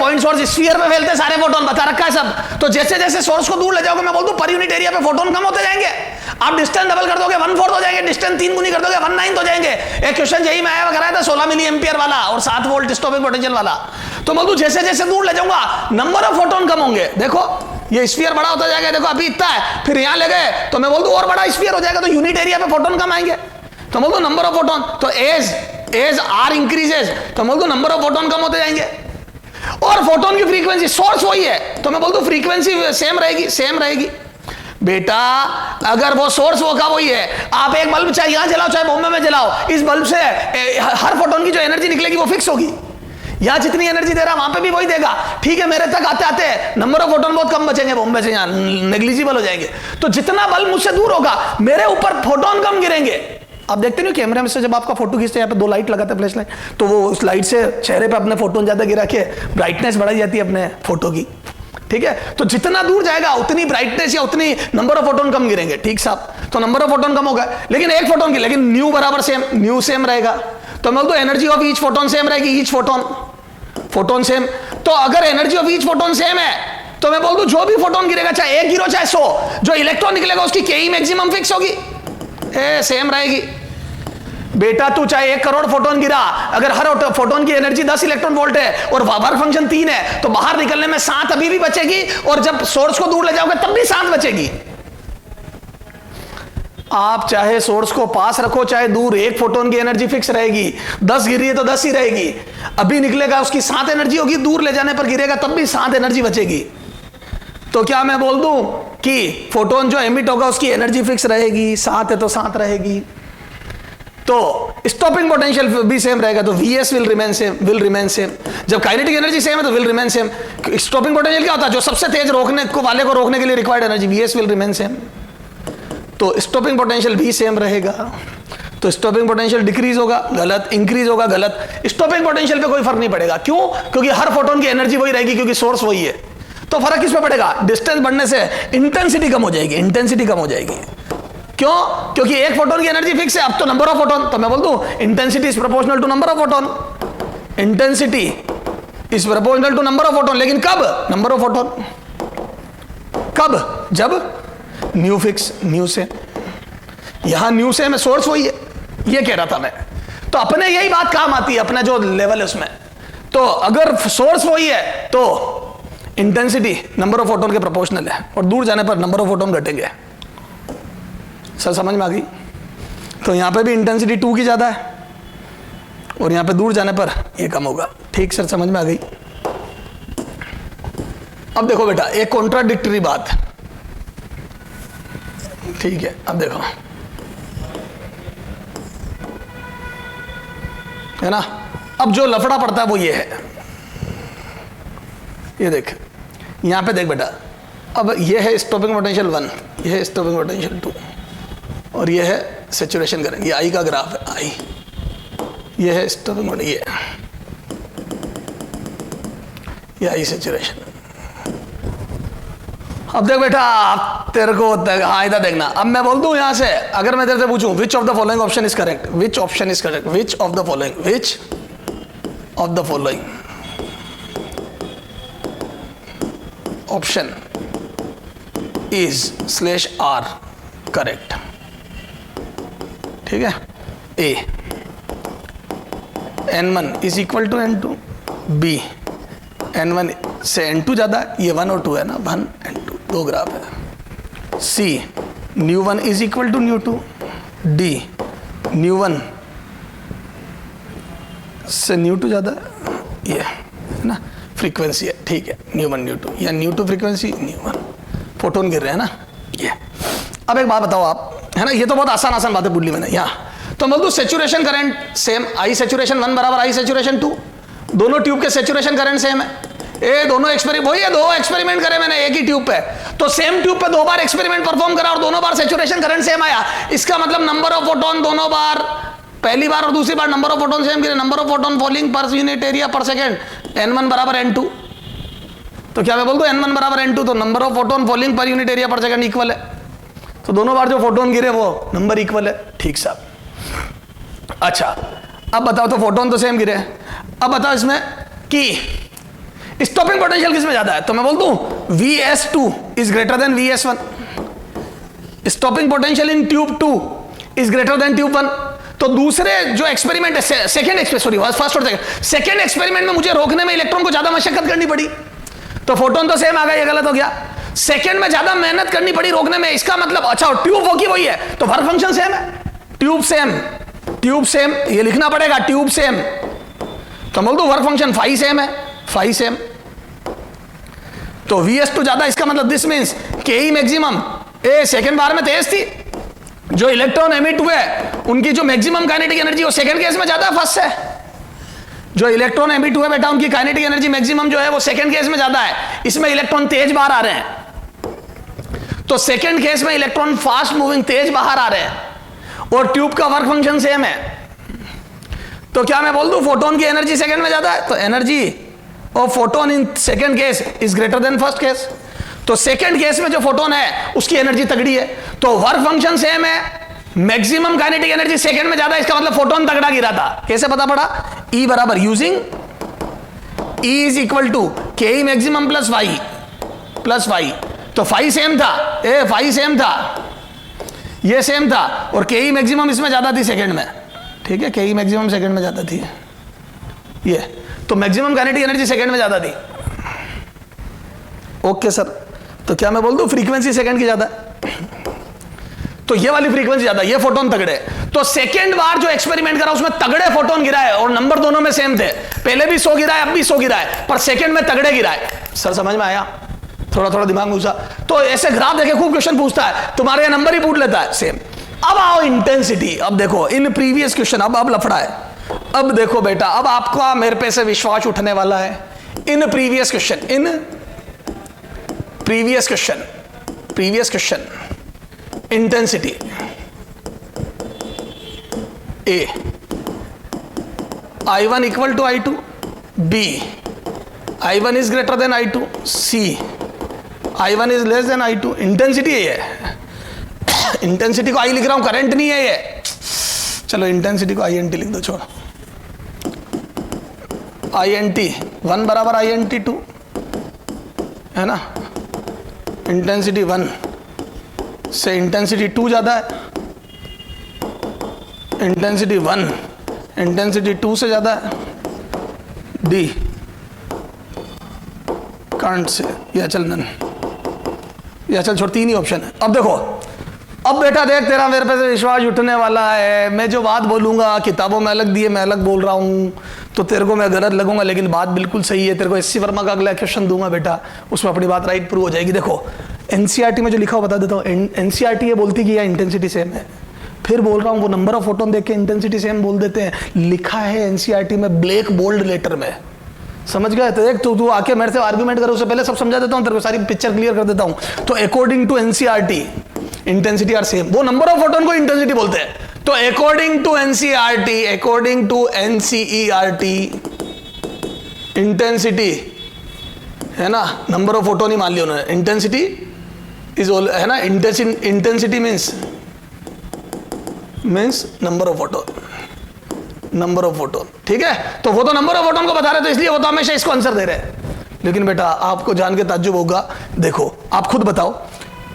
Point source sphere में फैलते सारे फोटोन, बता रखा है सब। तो जैसे जैसे सोर्स को दूर ले जाओगे, मैं बोल दूं पर यूनिट एरिया पे फोटोन कम होते जाएंगे। आप डिस्टेंस डबल कर दोगे 1/4 हो जाएंगे, डिस्टेंस 3 गुनी कर दोगे 1/9 हो जाएंगे। एक क्वेश्चन यही मैं आया कराया था 16 मिली एम्पियर वाला और 7 वोल्ट स्टॉपिंग पोटेंशियल वाला। तो बोल दूं जैसे जैसे दूर ले जाऊंगा नंबर ऑफ फोटोन कम होंगे। देखो ये स्फीयर बड़ा होता जाएगा, देखो अभी इतना है, फिर यहां ले गए तो मैं बोल दूं और बड़ा स्फीयर हो जाएगा, तो यूनिट एरिया पे फोटोन कम आएंगे। तो बोल दूं नंबर ऑफ फोटोन, तो एज आर इंक्रीजेस तो बोल दूं नंबर ऑफ फोटोन कम होते जाएंगे। और फोटोन की फ्रीक्वेंसी, सोर्स वही है तो मैं बोल दूं फ्रीक्वेंसी सेम रहेगी। बेटा अगर वो सोर्स वो का वही है, आप एक बल्ब चाहे यहां जलाओ चाहे बॉम्बे में जलाओ, इस बल्ब से हर फोटोन की जो एनर्जी निकलेगी वो फिक्स होगी। यहां जितनी एनर्जी दे रहा वहां पे भी वही देगा, ठीक है। मेरे तक आते आते नंबर ऑफ फोटोन बहुत कम बचेंगे, बॉम्बे से यहां नेग्लिजिबल हो जाएंगे। तो जितना बल्ब मुझसे दूर होगा मेरे ऊपर फोटोन कम गिरेंगे। आप देखते नहीं कैमरे में से जब आपका फोटो खींचते हैं, यहाँ पे 2 लाइट लगाते हैं, फ्लैश लाइट, तो वो उस लाइट से चेहरे पे अपने फोटोन ज्यादा गिरा के ब्राइटनेस बढ़ाई जाती है अपने फोटो की, ठीक है। तो जितना दूर जाएगा उतनी ब्राइटनेस या उतनी नंबर ऑफ फोटोन कम गिरेंगे, ठीक साहब। तो नंबर ऑफ फोटोन कम होगा, लेकिन एक फोटोन की, लेकिन न्यू बराबर सेम, न्यू सेम रहेगा। तो मैं बोल दूं energy of each photon same रहेगी, ईच फोटोन सेम। तो अगर energy of each photon same है तो मैं बोल दूं जो भी फोटोन गिरेगा, चाहे 1 गिरो चाहे 100, जो इलेक्ट्रॉन निकलेगा उसकी के मैक्सिमम फिक्स होगी, सेम रहेगी। बेटा तू चाहे 1 करोड़ फोटोन गिरा, अगर हर फोटोन की एनर्जी 10 इलेक्ट्रॉन वोल्ट है और वर्क फंक्शन 3 है, तो बाहर निकलने में 7 अभी भी बचेगी, और जब सोर्स को दूर ले जाओगे तब भी 7 बचेगी। आप चाहे सोर्स को पास रखो चाहे दूर, एक फोटोन की एनर्जी फिक्स रहेगी। 10 गिर रही है तो 10 ही रहेगी, अभी निकलेगा उसकी 7 एनर्जी होगी, दूर ले जाने पर गिरेगा तब भी 7 एनर्जी बचेगी। तो क्या मैं बोल दूं कि फोटोन जो एमिट होगा उसकी एनर्जी फिक्स रहेगी, 7 है तो 7 रहेगी। तो स्टॉपिंग पोटेंशियल भी सेम रहेगा, तो Vs विल रिमेन सेम। जब काइनेटिक एनर्जी सेम है तो will remain same. Stopping potential क्या होता है? जो सबसे तेज रोकने को वाले को रोकने के लिए required energy, Vs will remain same. तो स्टॉपिंग पोटेंशियल भी सेम रहेगा। तो स्टॉपिंग पोटेंशियल डिक्रीज होगा, गलत, इंक्रीज होगा, गलत। स्टॉपिंग पोटेंशियल पे कोई फर्क नहीं पड़ेगा, क्यों? क्योंकि हर फोटोन की एनर्जी वही रहेगी, क्योंकि सोर्स वही है। तो फर्क किस पे पड़ेगा? डिस्टेंस बढ़ने से इंटेंसिटी कम हो जाएगी, क्यों? क्योंकि एक फोटोन की एनर्जी फिक्स है, अब तो नंबर ऑफ फोटोन, तो मैं बोल दूं intensity is proportional to number of photon. Intensity is proportional to number of photon, लेकिन कब? नंबर ऑफ फोटोन कब? जब न्यू फिक्स, न्यू से, यहां न्यू से में सोर्स वही है, ये कह रहा था मैं। तो अपने यही बात काम आती है, अपना जो लेवल है उसमें। तो अगर सोर्स वही है तो इंटेंसिटी नंबर ऑफ फोटोन के प्रोपोर्शनल है, और दूर जाने पर नंबर ऑफ फोटोन घटेंगे। सर समझ में आ गई? तो यहां पे भी इंटेंसिटी 2 की ज्यादा है और यहां पे दूर जाने पर ये कम होगा। ठीक सर, समझ में आ गई? अब देखो बेटा, एक कॉन्ट्राडिक्टरी बात, ठीक है। अब देखो, है ना, अब जो लफड़ा पड़ता है वो ये है, ये देख, यहां पे देख बेटा, अब ये है स्टॉपिंग पोटेंशियल 1, ये है स्टॉपिंग पोटेंशियल 2, और ये है सैचुरेशन करंट, ये आई का ग्राफ है, आई, ये है स्टॉपिंग पोटेंशियल, ये आई सैचुरेशन। अब देख बेटा, तेरे को हाँ इधर देखना। अब मैं बोल दूं यहां से, अगर मैं तेरे से पूछूं which of the following option is correct, which option is correct, which of the following option is /r correct, ठीक है। A, N1 is equal to N2, B, N1 से n2 ज्यादा है, ये 1 और 2 है ना, 1 and 2 दो ग्राफ है। सी ν1 इज इक्वल टू ν2, डी ν1 से ν2 ज्यादा है, ये है ना फ्रीक्वेंसी है, ठीक है, ν1 ν2 या ν2 फ्रीक्वेंसी ν1, फोटोन गिर रहे हैं ना ये। अब एक बात बताओ आप, है ना, ये तो बहुत आसान आसान बातें पूछ ली मैंने यहाँ। तो बोल दो सेचुरेशन करंट सेम, आई सेचुरेशन 1 बराबर आई सेचुरेशन 2, दोनों ट्यूब के सेचुरेशन करंट सेम है। ए दोनों एक्सपेरिमेंट, वही है, दो एक्सपेरिमेंट करे मैंने एक ही ट्यूब पे, तो सेम ट्यूब पे 2 बार एक्सपेरिमेंट परफॉर्म करा और दोनों बार सेचुरेशन करंट सेम आया। इसका मतलब नंबर ऑफ फोटोन दोनों बार, पहली बार और दूसरी बार नंबर ऑफ फोटोन सेम गिरे, number of photon falling per unit area पर सेकेंड, n1 बराबर n2। तो क्या मैं बोल दूं n1 बराबर n2, तो number of photon falling per unit area पर सेकेंड इक्वल है, तो दोनों बार जो फोटोन गिरे वो नंबर इक्वल है। ठीक साहब, अच्छा अब बताओ, तो फोटोन तो सेम गिरे, अब बताओ इसमें कि स्टॉपिंग पोटेंशियल किसमें ज्यादा है, तो मैं बोल दूं Vs2 is greater then Vs1, stopping potential in tube 2 is greater then tube 1। तो दूसरे जो एक्सपेरिमेंट है, सेकंड एक्सपेरिमेंट, फर्स्ट और सेकंड एक्सपेरिमेंट में मुझे रोकने में इलेक्ट्रॉन को ज्यादा मशक्कत करनी पड़ी, तो फोटोन तो सेम आ गया, ये गलत हो गया। सेकंड में ज्यादा मेहनत करनी पड़ी रोकने में, इसका मतलब अच्छा ट्यूब वो की वही है, तो वर्क फंक्शन सेम है, ट्यूब सेम, ट्यूब सेम, ये लिखना पड़ेगा ट्यूब सेम, तो बोल दो वर्क फंक्शन फाई सेम है, फाई सेम, तो Vs2 ज्यादा, इसका मतलब दिस मींस Ke मैक्सिमम, ए सेकंड बार में तेज थी, जो इलेक्ट्रॉन एमिट हुए उनकी जो मैक्सिमम काइनेटिक एनर्जी वो सेकंड केस में ज्यादा है फर्स्ट से, जो इलेक्ट्रॉन एमिट हुए बेटा उनकी काइनेटिक एनर्जी मैक्सिमम जो है वो सेकंड केस में ज्यादा है, इसमें इलेक्ट्रॉन तेज बाहर आ रहे हैं, तो सेकंड केस में इलेक्ट्रॉन फास्ट मूविंग तेज बाहर आ रहे हैं, और ट्यूब का वर्क फंक्शन सेम है, तो क्या मैं बोल दूं फोटोन की एनर्जी सेकंड में ज्यादा है, तो energy of photon in second case is greater then first case, तो सेकंड केस में जो फोटोन है उसकी एनर्जी तगड़ी है, तो वर्क फंक्शन सेम है, मैक्सिमम काइनेटिक एनर्जी सेकंड में ज्यादा, इसका मतलब फोटोन तगड़ा गिरा था। कैसे पता पड़ा, E बराबर using E is equal to K maximum plus Y, तो फाई सेम था, ए फाई सेम था, ये सेम था, और के मैक्सिमम इसमें ज्यादा थी सेकंड में, ठीक है, के मैक्सिमम सेकंड में ज्यादा थी, ये तो मैक्सिमम काइनेटिक एनर्जी सेकंड में ज्यादा थी। ओके सर, तो क्या मैं बोल दूं फ्रीक्वेंसी सेकंड की ज्यादा, तो ये वाली फ्रीक्वेंसी ज्यादा, ये फोटोन तगड़े, तो सेकंड बार जो एक्सपेरिमेंट करा उसमें तगड़े फोटोन गिरा है, और नंबर दोनों में सेम थे, पहले भी 100 गिरा है, अब भी 100 गिरा है, पर सेकंड में तगड़े गिरा है। सर समझ में आया, थोड़ा थोड़ा दिमाग घुसा, तो ऐसे ग्राफ देखे खूब क्वेश्चन पूछता है, तुम्हारे यहाँ नंबर ही पूछ लेता है सेम। अब आओ इंटेंसिटी, अब देखो इन प्रीवियस क्वेश्चन, अब लफड़ा है, अब देखो बेटा, अब आपका मेरे पे से विश्वास उठने वाला है। In previous question intensity A I1 equal to I2, B I1 is greater than I2, C I1 is less than I2, intensity है, इंटेंसिटी को I लिख रहा हूं, करंट नहीं है ये, चलो इंटेंसिटी को INT लिख दो, छोड़ो, INT 1 बराबर INT 2 है ना, इंटेंसिटी 1 से इंटेंसिटी 2 ज्यादा है, इंटेंसिटी 1 इंटेंसिटी 2 से ज्यादा है, डी करंट से, या चल नन, या चल छोड़, 3 ही ऑप्शन है। अब देखो, अब बेटा देख, तेरा मेरे पे से विश्वास उठने वाला है, मैं जो बात बोलूंगा किताबों में अलग दिए, मैं अलग बोल रहा हूँ, तो तेरे को मैं गलत लगूंगा, लेकिन बात बिल्कुल सही है। तेरे को SC वर्मा का अगला क्वेश्चन दूंगा बेटा, उसमें अपनी बात राइट प्रूव हो जाएगी। देखो NCERT में जो लिखा हो बता देता हूँ, NCERT ये बोलती कि यह इंटेंसिटी सेम है, फिर बोल रहा हूँ वो नंबर ऑफ फोटोन देख के इंटेंसिटी सेम बोल देते हैं, लिखा है NCERT में ब्लैक बोल्ड लेटर में, समझ गए? तो एक तू आके मेरे से आर्गुमेंट कर, उससे पहले सब समझा देता हूँ तेरे को, सारी पिक्चर क्लियर कर देता हूँ। तो according to NCERT intensity are same, वो नंबर ऑफ फोटोन को इंटेंसिटी बोलते हैं। तो अकॉर्डिंग टू NCERT इंटेंसिटी है ना, नंबर ऑफ फोटोन ही मान लिया उन्होंने, इंटेंसिटी इज ऑल है ना, intensity means number of photon, ठीक है। तो वो तो नंबर ऑफ फोटोन को बता रहे, तो इसलिए वो तो हमेशा इसको आंसर दे रहे हैं। लेकिन बेटा आपको जान के ताज्जुब होगा, देखो आप खुद बताओ,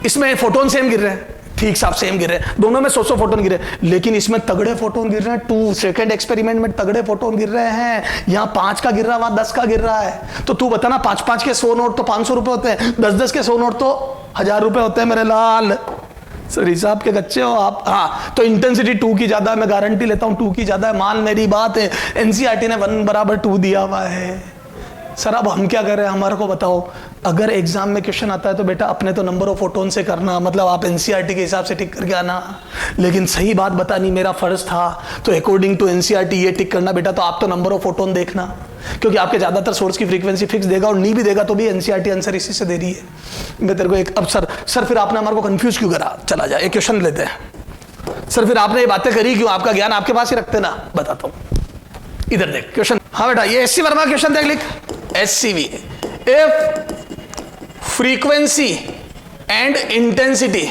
इसमें फोटोन सेम गिर रहे हैं, ठीक साफ सेम गिर रहे हैं, दोनों में 100 फोटोन गिरे, लेकिन इसमें तगड़े फोटोन गिर रहे हैं 2, सेकंड एक्सपेरिमेंट में तगड़े फोटोन गिर रहे हैं, यहाँ 5 का गिर रहा है, वहां 10 का गिर रहा है। तो तू बताना 5-5 के 100 नोट तो 500 रुपए होते हैं, 10-10 के 100 नोट तो 1000 रुपए होते हैं मेरे लाल। सर हिसाब के कच्चे हो आप। हाँ, तो इंटेंसिटी 2 की ज्यादा है, मैं गारंटी लेता हूं 2 की ज्यादा है, मान मेरी बात है। एनसीईआरटी ने 1 बराबर 2 दिया हुआ है। सर अब हम क्या कर रहे हैं, हमारे को बताओ। अगर एग्जाम में क्वेश्चन आता है तो बेटा अपने तो नंबर ऑफ फोटोन से करना, मतलब आप एनसीईआरटी के हिसाब से टिक करके आना, लेकिन सही बात बतानी मेरा फर्ज था, तो अकॉर्डिंग टू एनसीईआरटी ये टिक करना बेटा। तो आप तो नंबर ऑफ फोटोन देखना, क्योंकि आपके ज्यादातर सोर्स की फ्रीक्वेंसी फिक्स देगा, और नहीं भी देगा तो भी एनसीईआरटी आंसर इसी से दे रही है। मैं तेरे को एक, अब सर फिर आपने हमारे को कंफ्यूज क्यों करा, चला जाए एक क्वेश्चन लेते हैं। सर फिर आपने ये बातें करी क्यों, आपका ज्ञान आपके पास ही रखते ना, बताता हूं। इधर देख क्वेश्चन। हाँ बेटा ये एससी वर्मा क्वेश्चन देख, लिख SCV. If frequency and intensity,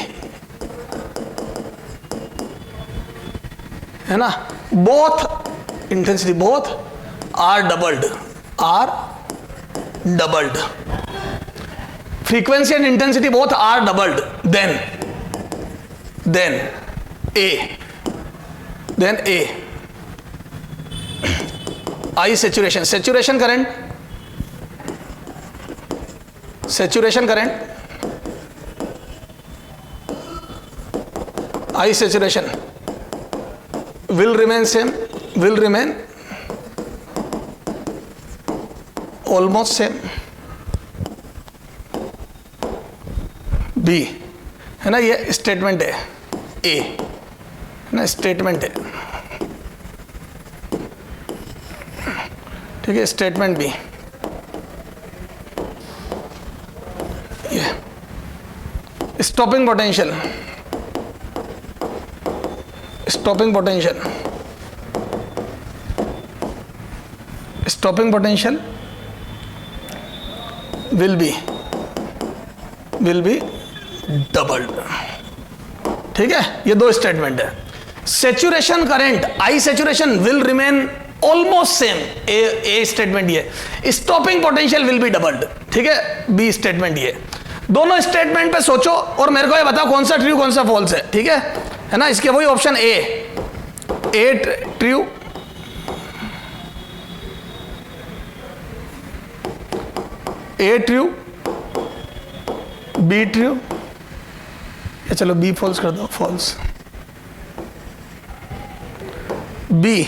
है ना, both intensity both are doubled, frequency and intensity both are doubled, then A I saturation current I saturation will remain almost same। B है ना, ये स्टेटमेंट है, A है ना, स्टेटमेंट है, ठीक है, स्टेटमेंट भी ये stopping potential will be doubled, ठीक है। ये दो स्टेटमेंट है। Saturation current I saturation will remain almost same, A statement ये, stopping potential will be doubled, ठीक है, बी स्टेटमेंट ये। दोनों स्टेटमेंट पे सोचो और मेरे को ये बताओ कौन सा ट्रू कौन सा फॉल्स है, ठीक है ना। इसके वही option A true, A true, B true, या चलो बी फॉल्स कर दो, false, B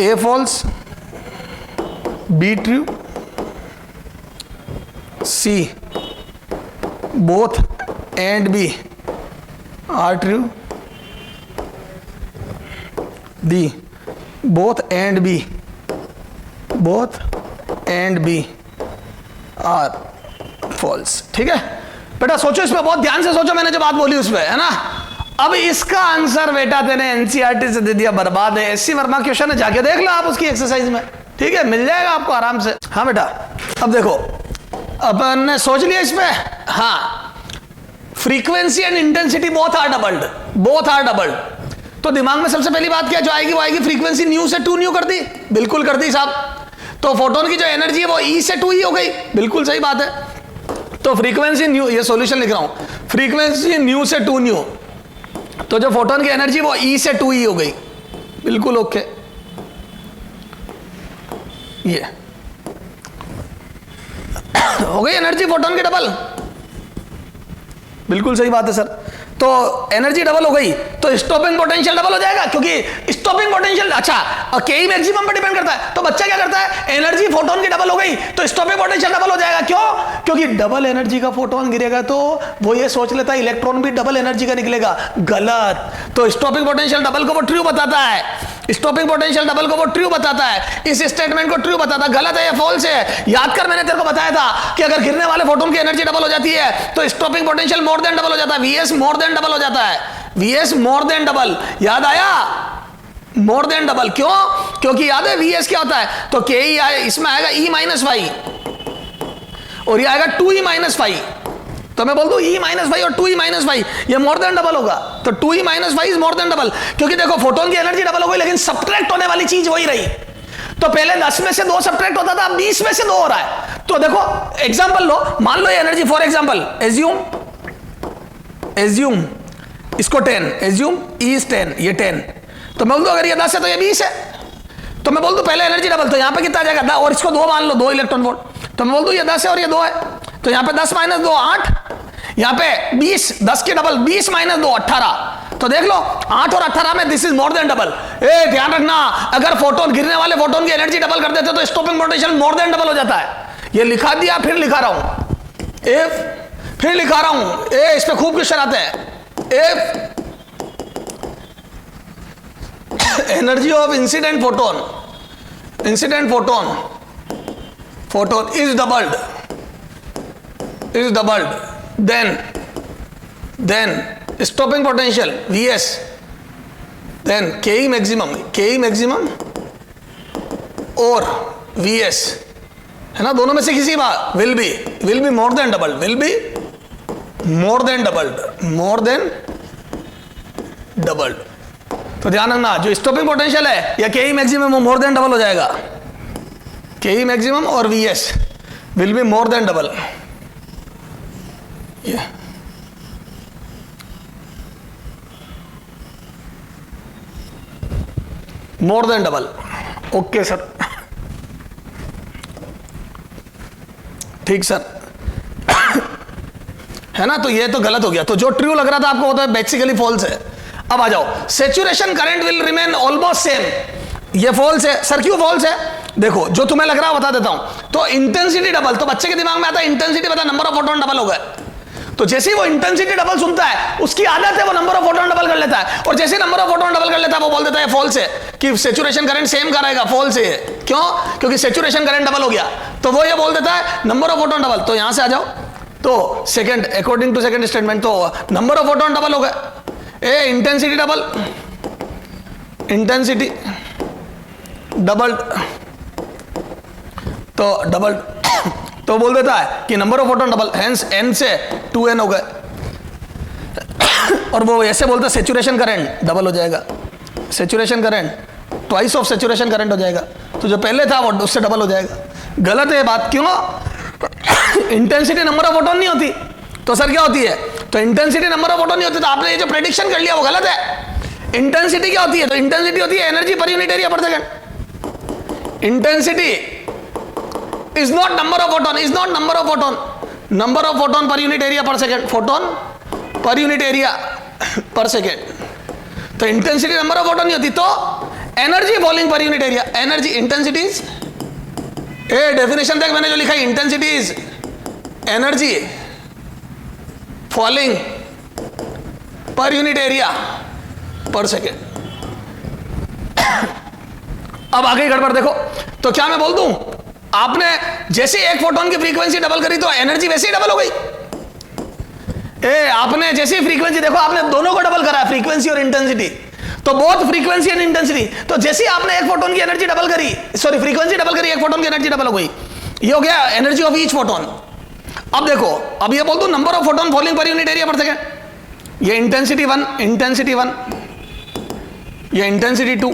A false, B true, C both and B are true, D both and B are false, ठीक है बेटा। सोचो इस पे, बहुत ध्यान से सोचो, मैंने जो बात बोली उस पे, है ना। अब इसका आंसर बेटा तेने एनसीईआरटी से दे दिया, बर्बाद है। एससी वर्मा क्वेश्चन है, जाके देख लो आप उसकी एक्सरसाइज में, ठीक है, मिल जाएगा आपको आराम से। हाँ बेटा अब देखो, अपन ने सोच लिया इस पे, हाँ, frequency and intensity both are doubled, तो दिमाग में सबसे पहली बात क्या जो आएगी, वो आएगी फ्रीक्वेंसी न्यू से 2 न्यू कर दी, बिल्कुल कर दी साहब। तो फोटोन की जो एनर्जी है वो ई से 2 ही हो गई, बिल्कुल सही बात है। तो फ्रीक्वेंसी न्यू, ये सॉल्यूशन लिख रहा हूं, फ्रीक्वेंसी न्यू से 2 न्यू, तो जो फोटोन की एनर्जी वो ई से 2 ही हो गई, बिल्कुल ओके। ये हो गई एनर्जी फोटोन की डबल, बिल्कुल सही बात है सर। तो एनर्जी डबल हो गई तो स्टॉपिंग पोटेंशियल डबल हो जाएगा, क्योंकि स्टॉपिंग पोटेंशियल, अच्छा के ई मैक्सिमम पर डिपेंड करता है। तो बच्चा क्या करता है, एनर्जी फोटोन की डबल हो गई तो स्टॉपिंग पोटेंशियल डबल हो जाएगा। क्यों? क्योंकि डबल एनर्जी का फोटोन गिरेगा तो वो ये सोच लेता है इलेक्ट्रॉन भी डबल एनर्जी का निकलेगा, गलत। तो स्टॉपिंग पोटेंशियल डबल को वो ट्रू बताता है, स्टॉपिंग पोटेंशियल डबल को वो ट्रू बताता है, इस स्टेटमेंट को ट्रू बताता है। गलत है, ये फॉल्स है। याद कर, मैंने तेरे को बताया था कि अगर गिरने वाले फोटोन की एनर्जी डबल हो जाती है तो स्टॉपिंग पोटेंशियल मोर देन डबल हो जाता है, वीएस मोर देन डबल हो जाता है, वीएस मोर देन डबल। याद आया? More than double. क्यों? क्योंकि याद है वीएस क्या होता है, तो के ई इसमें आएगा ई माइनस वाई और ये आएगा 2e माइनस वाई। तो मैं बोल दूं e माइनस वाई और 2e माइनस वाई, ये मोर देन डबल होगा। तो 2e minus Y is more than double, क्योंकि देखो फोटोन की एनर्जी डबल हो गई लेकिन सब्ट्रैक्ट होने वाली चीज वही रही। तो पहले 10 में से 2 सब्ट्रैक्ट होता था, अब 20 में से 2 हो रहा है। तो देखो एग्जांपल लो, मान लो ये energy, for example assume assume इसको 10, एज्यूम ई इज 10, ये 10, तो मैं बोल दूं अगर ये 10 है तो ये 20 है, तो मैं बोल दूं पहले एनर्जी डबल, तो यहां पे कितना आ जाएगा, और इसको 2 मान लो, 2 इलेक्ट्रॉन वोल्ट, तो मैं बोल दूं ये 10 है और ये 2 है, तो यहां पे 10 माइनस 2 8, यहां पे 20, 10 के डबल 20 माइनस 2 18, तो देख लो 8 और 18 में this is more than double. ए ध्यान रखना, अगर फोटोन गिरने वाले फोटोन की एनर्जी डबल कर देते तो स्टॉपिंग पोटेंशियल मोर देन डबल हो जाता है। ये लिखा दिया, फिर लिखा रहा हूं इफ, फिर लिखा रहा हूं ए, इस पे खूब क्वेश्चन आते हैं। If energy of incident photon is doubled, then stopping potential Vs, then Ke maximum और Vs है ना, दोनों में से किसी बात will be more than doubled, तो ध्यान रखना जो स्टॉपिंग पोटेंशियल है या Ke मैक्सिमम वो मोर देन डबल हो जाएगा, Ke मैक्सिमम और Vs will be more than double, more than double. Okay sir, ठीक सर है ना, तो ये तो गलत हो गया, तो जो ट्रू लग रहा था आपको होता है बेसिकली फॉल्स है। अब आ जाओ, saturation current will remain almost same, ये फॉल्स है सर, क्यों फॉल्स है, देखो जो तुम्हें लग रहा है बता देता हूं। तो इंटेंसिटी डबल, तो बच्चे के दिमाग में आता है इंटेंसिटी बता, नंबर ऑफ फोटोन डबल हो गए, तो जैसे ही वो इंटेंसिटी डबल सुनता है उसकी आदत है वो नंबर ऑफ फोटोन डबल कर लेता है, और जैसे नंबर ऑफ फोटोन डबल कर लेता है वो बोल देता है फॉल्स है कि सेचुरेशन करंट सेम का रहेगा, फॉल्स है। क्यों, क्योंकि सेचुरेशन करंट डबल हो गया, तो वो ये बोल देता है नंबर ऑफ फोटोन डबल। तो यहां से आ जाओ, तो second, according to second statement, तो नंबर ऑफ फोटोन डबल हो गए, A intensity double, intensity double, तो डबल, तो बोल देता है कि number of photon double, hence n से 2n हो गए, और वो ऐसे बोलता है सेचुरेशन करंट डबल हो जाएगा, saturation current twice of saturation current हो जाएगा, तो जो पहले था वो उससे डबल हो जाएगा। गलत है बात, क्यों, इंटेंसिटी नंबर ऑफ फोटोन नहीं होती, तो सर क्या होती है, तो इंटेंसिटी नंबर ऑफ फोटोन नहीं होती, तो आपने ये जो प्रेडिक्शन कर लिया वो गलत है। इंटेंसिटी क्या होती है, तो इंटेंसिटी होती है एनर्जी पर unit area per second. Intensity is not number of photon, number of photon per unit area per second, photon per unit area per second, तो इंटेंसिटी नंबर ऑफ फोटोन नहीं होती, तो energy falling per unit area, energy intensity is, a definition देख मैंने जो लिखा है, intensity is energy falling per unit area पर सेकेंड। अब आगे गड़बड़ देखो, तो क्या मैं बोल दूं, आपने जैसे एक फोटोन की फ्रीक्वेंसी डबल करी तो एनर्जी वैसे ही डबल हो गई। आपने जैसे फ्रीक्वेंसी देखो, आपने दोनों को डबल करा, फ्रीक्वेंसी और इंटेंसिटी, तो बोथ फ्रीक्वेंसी एंड इंटेंसिटी, तो जैसे ही आपने एक फोटोन की एनर्जी डबल करी, सॉरी फ्रीक्वेंसी डबल करी, एक फोटोन की एनर्जी डबल हो गई, ये हो गया एनर्जी ऑफ ईच फोटोन। अब देखो, अब ये बोल दो number of photon falling per unit area पर सेकेंड, ये इंटेंसिटी 1, ये इंटेंसिटी 2,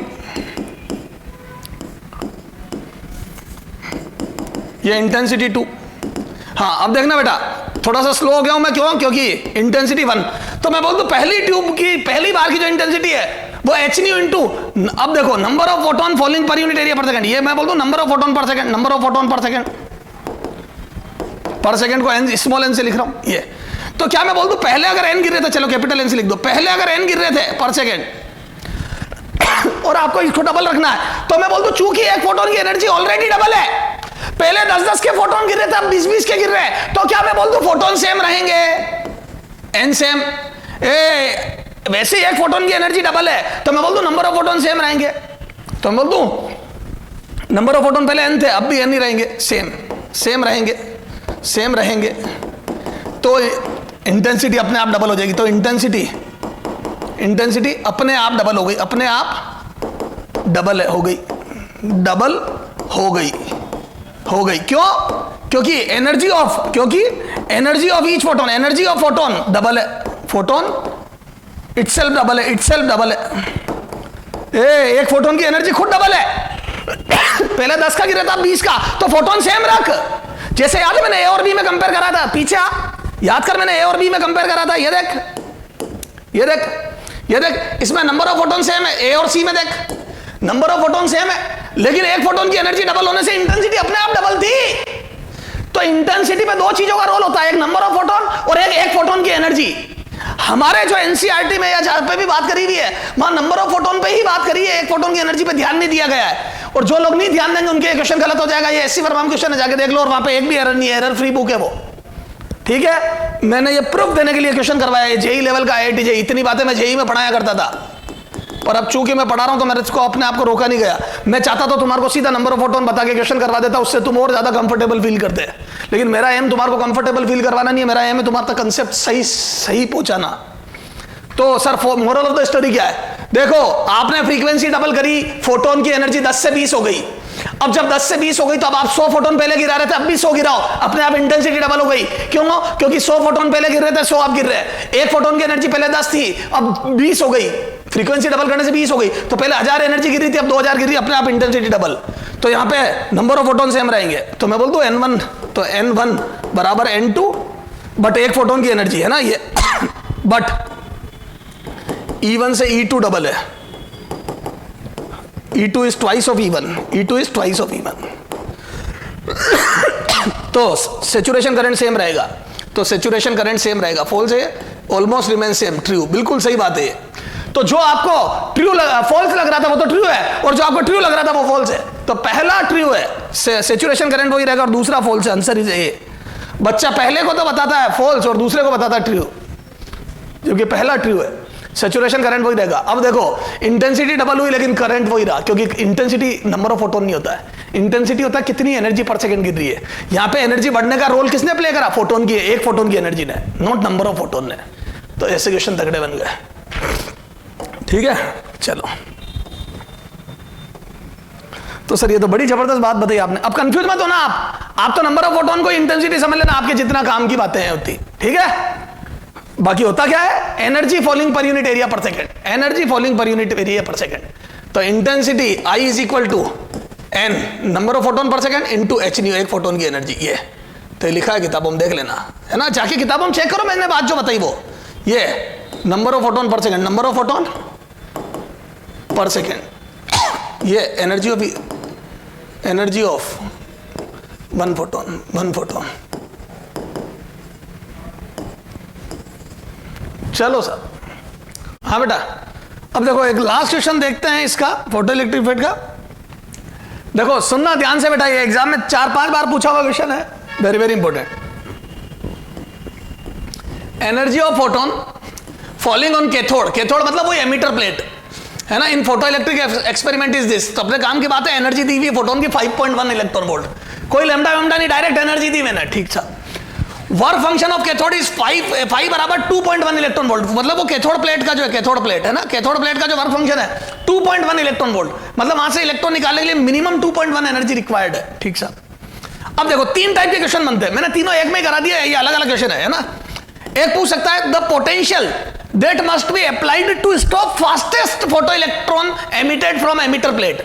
ये इंटेंसिटी 2। हाँ अब देखना बेटा, थोड़ा सा स्लो हो गया हूं मैं, क्यों, क्योंकि इंटेंसिटी 1, तो मैं बोल दूं पहली ट्यूब की पहली बार की जो इंटेंसिटी है वो h न्यू इंटू, अब देखो number of photon falling per unit area per second, ये मैं बोल दूं number of photon per second, number of photon per second को n, स्मॉल n से लिख रहा हूं ये। तो क्या मैं बोल दूं पहले अगर n गिर रहे थे, चलो कैपिटल N से लिख दो, पहले अगर n गिर रहे थे पर सेकंड और आपको इसको डबल रखना है, तो मैं बोल दूं चूंकि एक फोटोन की एनर्जी ऑलरेडी डबल है, पहले 10-10 के फोटोन गिर रहे थे, अब 20-20 के गिर रहे हैं, तो क्या मैं बोल दूं फोटोन सेम रहेंगे, n सेम, वैसे ही एक फोटोन की एनर्जी डबल है, तो मैं बोल दूं नंबर ऑफ फोटोन सेम रहेंगे, तो मैं बोल दूं नंबर ऑफ फोटोन पहले n थे, अब भी n ही रहेंगे, सेम रहेंगे, तो इंटेंसिटी अपने आप डबल हो जाएगी, तो इंटेंसिटी अपने आप डबल हो गई, अपने आप डबल हो गई, क्यों, क्योंकि energy of each photon, energy of photon double है, फोटोन इटसेल्फ डबल है, एक फोटोन की एनर्जी खुद डबल है, पहले 10 का गिरा था 20 का, तो फोटोन सेम रख, जैसे याद है मैंने ए और बी में कंपेयर करा था, पीछे याद कर, मैंने ए और बी में कंपेयर करा था, ये देख ये देख, ये देख, इसमें नंबर ऑफ फोटोन सेम है, ए और सी में देख नंबर ऑफ फोटोन सेम है, लेकिन एक फोटोन की एनर्जी डबल होने से इंटेंसिटी अपने आप डबल थी। तो इंटेंसिटी पे दो चीजों का रोल होता है, एक नंबर ऑफ फोटोन और एक फोटोन की एनर्जी। हमारे जो एनसीईआरटी में या जहां पे भी बात करी हुई है वहां नंबर ऑफ फोटोन पे ही बात करी है, एक फोटोन की एनर्जी पे ध्यान नहीं दिया गया है। और जो लोग नहीं ध्यान देंगे उनके क्वेश्चन गलत हो जाएगा। ये एससी वर्मा क्वेश्चन है, जाके देख लो, और वहां पे एक भी एरर नहीं है, एरर फ्री बुक है वो। ठीक है, मैंने ये प्रूफ देने के लिए क्वेश्चन करवाया, जेई लेवल का IIT जेई। इतनी बातें मैं जेई में पढ़ाया करता था, पर अब चूंकि मैं पढ़ा रहा हूं तो मेरे को अपने आप को रोका नहीं गया। मैं चाहता तो तुम्हारे को सीधा नंबर ऑफ फोटोन बता के क्वेश्चन करवा देता, उससे तुम और ज्यादा कंफर्टेबल फील करते। लेकिन मेरा एम तुम्हारे को कंफर्टेबल फील करवाना नहीं है, मेरा एम है तुम्हारे तक कंसेप्ट सही सही पहुंचाना। तो sir moral of the story क्या है? देखो, आपने फ्रीक्वेंसी डबल करी, फोटोन की एनर्जी 10 से 20 हो गई। अब जब 10 से 20 हो गई तो अब आप 100 फोटोन पहले गिरा रहे थे, अब भी 100 गिराओ, अपने आप इंटेंसिटी डबल हो गई। क्यों? क्योंकि 100 फोटोन पहले गिर रहे थे, 100 अब गिर रहे हैं। एक फोटोन की एनर्जी पहले 10 थी, अब 20 हो गई। फ्रीक्वेंसी डबल करने से 20 हो गई, तो पहले 1000 एनर्जी गिर रही थी, अब 2000 गिर रही, अपने आप इंटेंसिटी डबल। तो यहां पे नंबर ऑफ फोटोन सेम रहेंगे, तो मैं बोल दूं N1, तो N1 बराबर N2, बट एक फोटोन की एनर्जी है ना ये, बट E1 से E2 डबल है, E2 is twice of E1, E2 is twice of E1। तो सेचुरेशन करंट सेम रहेगा, तो सेचुरेशन करंट सेम रहेगा, फॉल्स है, ऑलमोस्ट रिमेन सेम, ट्रू, बिल्कुल सही बात है। तो जो आपको ट्रू फॉल्स लग रहा था वो तो ट्रू है, और जो आपको ट्रू लग रहा था वो फॉल्स है। तो पहला ट्रू है, सेचुरेशन करंट वही रहेगा, और दूसरा फॉल्स है। Answer is a. बच्चा पहले को तो बताता है फॉल्स और दूसरे को बताता है ट्रू, क्योंकि पहला ट्रू है। सैचुरेशन करंट वही रहेगा। अब देखो, इंटेंसिटी डबल हुई लेकिन करंट वही रहा, क्योंकि इंटेंसिटी नंबर ऑफ फोटोन नहीं होता है, इंटेंसिटी होता है कितनी एनर्जी पर सेकंड गिर रही है। यहां पे एनर्जी बढ़ने का रोल किसने प्ले करा? फोटोन की, एक फोटोन की एनर्जी ने, नॉट नंबर ऑफ फोटोन ने। तो ऐसे क्वेश्चन तगड़े बन गए। ठीक है, चलो। तो सर ये तो बड़ी जबरदस्त बात बताई आपने। अब कंफ्यूज मत हो ना आप तो नंबर ऑफ फोटोन को इंटेंसिटी समझ लेना, आपके जितना काम की बातें हैं उतनी। ठीक है, बाकी होता क्या है? Energy falling per unit area per second, energy falling per unit area per second. तो intensity I is equal to N number of photon per second into h nu, एक फोटोन की एनर्जी। ये तो लिखा है किताबों में, देख लेना, है ना, जाके किताबों में चेक करो, मैंने बात जो बताई वो। ये number of photon per second, number of photon per second, ये एनर्जी ऑफ वन फोटोन। चलो सर, हाँ बेटा, अब देखो एक लास्ट क्वेश्चन देखते हैं इसका, फोटो इलेक्ट्रिक इफेक्ट का। देखो सुनना ध्यान से बेटा, ये एग्जाम में 4-5 बार पूछा हुआ क्वेश्चन है, very very important. Energy of photon falling on cathode, cathode मतलब वो एमिटर प्लेट है ना, in photo electric experiment is this. तो अपने काम की बात है, एनर्जी दी हुई फोटोन की 5.1 इलेक्ट्रॉन वोल्ट, कोई लैम्डा वैम्डा नहीं, डायरेक्ट एनर्जी दी मैंने। ठीक था, work function of cathode is 5 बराबर 2.1 इलेक्ट्रॉन वोल्ट, मतलब वो कैथोड प्लेट का जो है, कैथोड प्लेट है ना, कैथोड प्लेट का जो वर्क फंक्शन है 2.1 इलेक्ट्रॉन वोल्ट, मतलब वहां से इलेक्ट्रॉन निकालने के लिए मिनिमम 2.1 एनर्जी रिक्वायर्ड है। ठीक सर, अब देखो 3 टाइप के क्वेश्चन बनते हैं, मैंने तीनों एक में करा दिया, ये अलग अलग क्वेश्चन है ना। एक पूछ सकता है, the potential that must be applied to stop fastest photo electron emitted from emitter plate,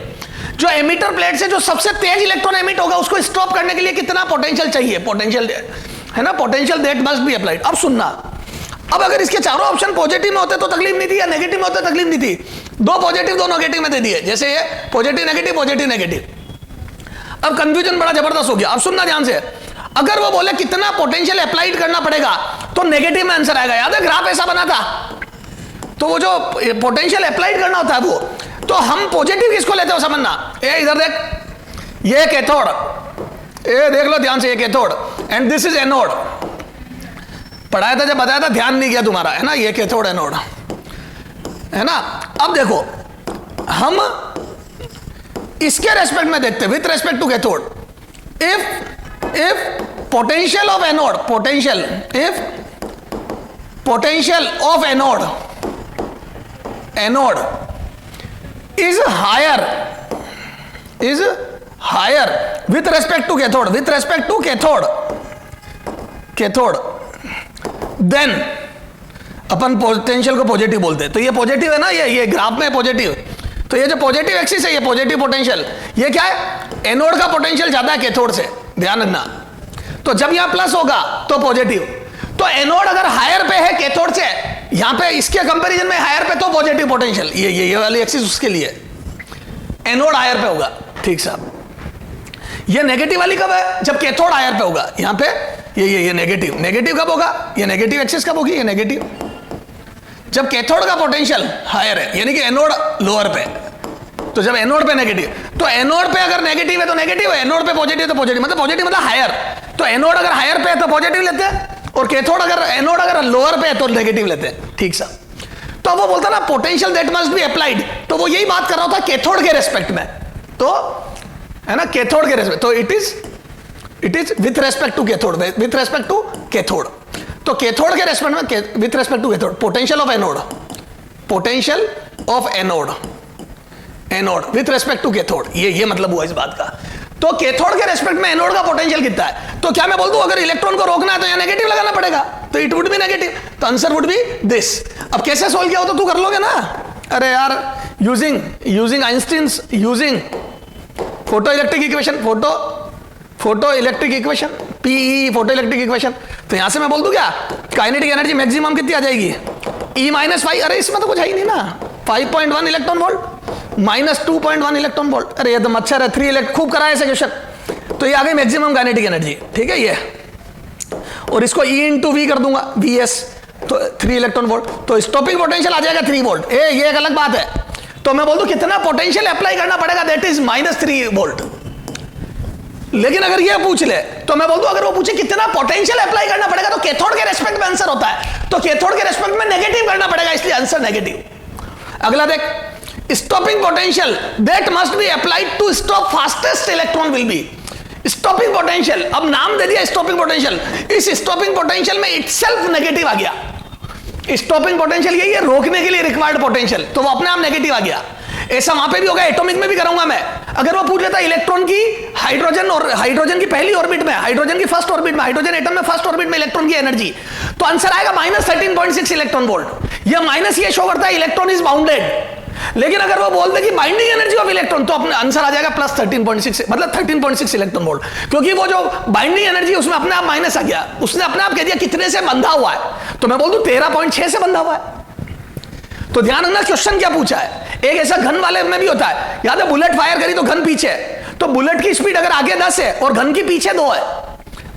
जो एमिटर प्लेट से जो सबसे तेज इलेक्ट्रॉन एमिट होगा उसको स्टॉप करने के लिए कितना पोटेंशियल चाहिए, पोटेंशियल है ना, potential that must be applied. अब सुनना, अब अगर इसके चारों ऑप्शन पॉजिटिव में होते तो तकलीफ नहीं थी, या नेगेटिव में होते तकलीफ नहीं थी। 2 पॉजिटिव 2 नेगेटिव में दे दिए, जैसे ये पॉजिटिव नेगेटिव। अब कंफ्यूजन बड़ा जबरदस्त हो गया। अब सुनना ध्यान से, अगर वो बोले कितना पोटेंशियल अप्लाइड करना पड़ेगा तो नेगेटिव में आंसर आएगा। याद है ग्राफ ऐसा बना था, तो वो जो पोटेंशियल अप्लाइड करना होता है वो, तो हम पॉजिटिव किसको लेते हो समझना। ये इधर देख, ये कैथोड, ये देख लो ध्यान से, ये cathode and this is anode. पढ़ाया था जब बताया था, ध्यान नहीं किया तुम्हारा, है ना, ये कैथोड एनोड है ना। अब देखो हम इसके रेस्पेक्ट में देखते हैं, with respect to cathode, if potential of anode, if potential of anode is higher with respect to cathode, then upon potential को पॉजिटिव बोलते हैं। तो ये पॉजिटिव है ना, ये ग्राफ में पॉजिटिव, तो ये जो पॉजिटिव एक्सिस है ये पॉजिटिव पोटेंशियल, ये क्या है, एनोड का पोटेंशियल ज्यादा है कैथोड से, ध्यान रखना। तो जब यहां प्लस होगा तो पॉजिटिव, तो एनोड अगर हायर पे है कैथोड से, यहां पे इसके कंपैरिजन में हायर पे तो पॉजिटिव पोटेंशियल, ये वाली एक्सिस उसके लिए, एनोड हायर पे होगा, ठीक साहब। ये नेगेटिव वाली कब है? जब कैथोड हायर पे होगा। यहां पे ये नेगेटिव, नेगेटिव कब होगा? ये नेगेटिव एक्सिस कब होगी? ये नेगेटिव जब कैथोड का पोटेंशियल हायर है, यानी कि एनोड लोअर पे। तो जब एनोड पे नेगेटिव, तो एनोड पे अगर नेगेटिव है तो नेगेटिव है, एनोड पे पॉजिटिव है तो पॉजिटिव, मतलब पॉजिटिव मतलब हायर। तो एनोड अगर हायर पे है तो पॉजिटिव लेते हैं, और कैथोड अगर एनोड अगर लोअर पे है तो नेगेटिव लेते हैं, ठीक सा। तो वो बोलता ना potential that must be applied, तो वो यही बात कर रहा था कैथोड के रेस्पेक्ट में, तो है ना, कैथोड के रेस्पेक्ट, तो it is with respect to cathode, with respect to cathode. तो कैथोड के रेस्पेक्ट में, with respect to cathode, potential of anode, potential of anode, anode with respect to cathode, ये मतलब हुआ इस बात का। तो कैथोड के रेस्पेक्ट में एनोड का पोटेंशियल कितना है? तो क्या मैं बोल दूं अगर इलेक्ट्रॉन को रोकना है तो यहां नेगेटिव लगाना पड़ेगा, तो इट वुड बी नेगेटिव, तो आंसर वुड बी दिस। अब कैसे सोल्व किया हो तो तू कर लोगे ना? अरे यार, using Einstein's, using photo electric equation, photo electric equation, PE photo electric equation. तो यहां से मैं बोल दूं क्या काइनेटिक एनर्जी मैक्सिमम कितनी आ जाएगी? E-5, अरे इसमें तो कुछ है ही नहीं ना, 5.1 electron volt minus 2.1 electron volt. अरे ये तो मच्छर है, 3 इलेक्ट्रॉन, खूब कराया ऐसे क्वेश्चन। तो ये आ गई मैक्सिमम काइनेटिक एनर्जी, ठीक है ये, और इसको E इंटू वी कर दूंगा, VS, तो 3 इलेक्ट्रॉन वोल्ट, तो स्टॉपिंग पोटेंशियल आ जाएगा 3 वोल्ट। ये एक अलग बात है। तो मैं बोल दूं कितना पोटेंशियल अप्लाई करना पड़ेगा, दैट इज -3 वोल्ट। लेकिन अगर ये पूछ ले तो मैं बोल दूं अगर वो पूछे कितना पोटेंशियल अप्लाई करना पड़ेगा, तो कैथोड के रेस्पेक्ट में आंसर होता है, तो कैथोड के रेस्पेक्ट में नेगेटिव करना पड़ेगा, इसलिए आंसर नेगेटिव। अगला देख, stopping potential that must be applied to stop fastest electron will be stopping potential. अब नाम दे दिया स्टॉपिंग पोटेंशियल, इस स्टॉपिंग पोटेंशियल में इटसेल्फ नेगेटिव आ गया। स्टॉपिंग पोटेंशियल यही है, रोकने के लिए रिक्वायर्ड पोटेंशियल, तो वो अपने आप नेगेटिव आ गया। ऐसा वहां पे भी होगा, एटॉमिक में भी करूंगा मैं। अगर वो पूछ लेता इलेक्ट्रॉन की हाइड्रोजन और हाइड्रोजन की पहली ऑर्बिट में, हाइड्रोजन की फर्स्ट ऑर्बिट में, हाइड्रोजन एटम में फर्स्ट ऑर्बिट में इलेक्ट्रॉन की एनर्जी, तो आंसर आएगा -13.6 इलेक्ट्रॉन वोल्ट। यह माइनस ये शो करता है इलेक्ट्रॉन इज बाउंडेड। लेकिन अगर वो बोल दे कि बाइंडिंग एनर्जी ऑफ इलेक्ट्रॉन, तो अपने आंसर आ जाएगा +13.6, मतलब 13.6 इलेक्ट्रॉन वोल्ट, क्योंकि वो जो बाइंडिंग एनर्जी उसमें अपने आप माइनस आ गया, उसने अपने आप कह दिया कितने से बंधा हुआ है, तो मैं बोल दूं 13.6 से बंधा हुआ है। तो ध्यान रखना क्वेश्चन क्या पूछा है। एक ऐसा घन वाले में भी होता है, याद है बुलेट फायर करी तो घन पीछे, तो बुलेट की स्पीड अगर आगे 10 है और घन की पीछे 2 है,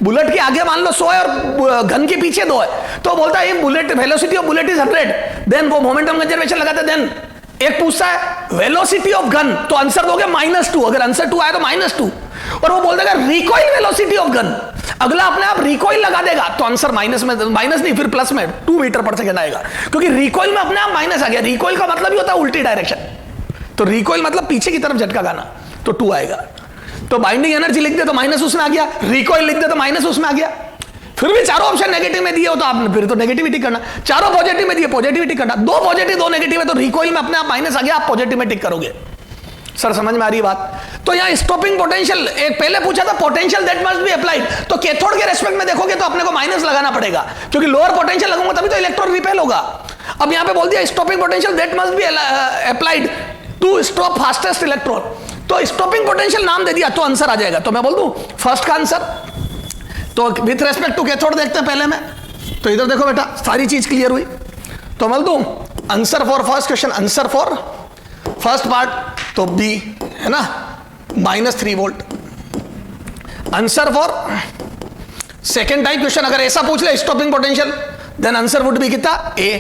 बुलेट के आगे मान लो 100 है और घन के पीछे 2 है, तो बोलता है bullet velocity of bullet is 100, then वो मोमेंटम कंजर्वेशन लगाते, देन एक पूछता है वेलोसिटी ऑफ गन, तो आंसर दोगे -2, अगर आंसर 2 आए तो -2, और वो बोल देगा रिकॉइल वेलोसिटी ऑफ गन, अगला अपने आप रिकॉइल लगा देगा, तो आंसर माइनस नहीं फिर प्लस में 2 मीटर पर सेकंड आएगा, क्योंकि रिकॉइल में अपने आप माइनस आ गया। रिकॉइल का मतलब ही होता है उल्टी डायरेक्शन, तो रिकॉइल मतलब पीछे की तरफ झटका गाना, तो 2 आएगा। तो बाइंडिंग एनर्जी लिख दे तो माइनस उसमें आ गया, रिकॉइल लिख दे तो माइनस उसमें आ गया। फिर भी चारों ऑप्शन नेगेटिव में दिए हो तो आपने फिर तो नेगेटिविटी करना, चारों पॉजिटिव में दिए पॉजिटिविटी करना, 2 पॉजिटिव 2 नेगेटिव है तो रिकॉइल में अपने आप माइनस आ गया, आप पॉजिटिव में टिक करोगे। सर समझ में आ रही बात? तो यहाँ स्टॉपिंग पोटेंशियल, एक पहले पूछा था potential that must be applied, तो कैथोड के रेस्पेक्ट में देखोगे तो अपने को माइनस लगाना पड़ेगा, क्योंकि लोअर पोटेंशियल लगूंगा तभी तो इलेक्ट्रॉन रिपेल होगा। अब यहाँ पे बोल दिया stopping potential that must be applied to stop fastest electron, तो स्टॉपिंग पोटेंशियल नाम दे दिया तो आंसर आ जाएगा। तो मैं बोल दूं फर्स्ट का आंसर, तो विथ रेस्पेक्ट टू कैथोड देखते हैं पहले में, तो इधर देखो बेटा सारी चीज क्लियर हुई, तो बोल दूं answer for first question, answer for first part तो बी है ना -3 volt. Answer for second type question अगर ऐसा पूछ ले stopping potential, then answer would be कितना ए,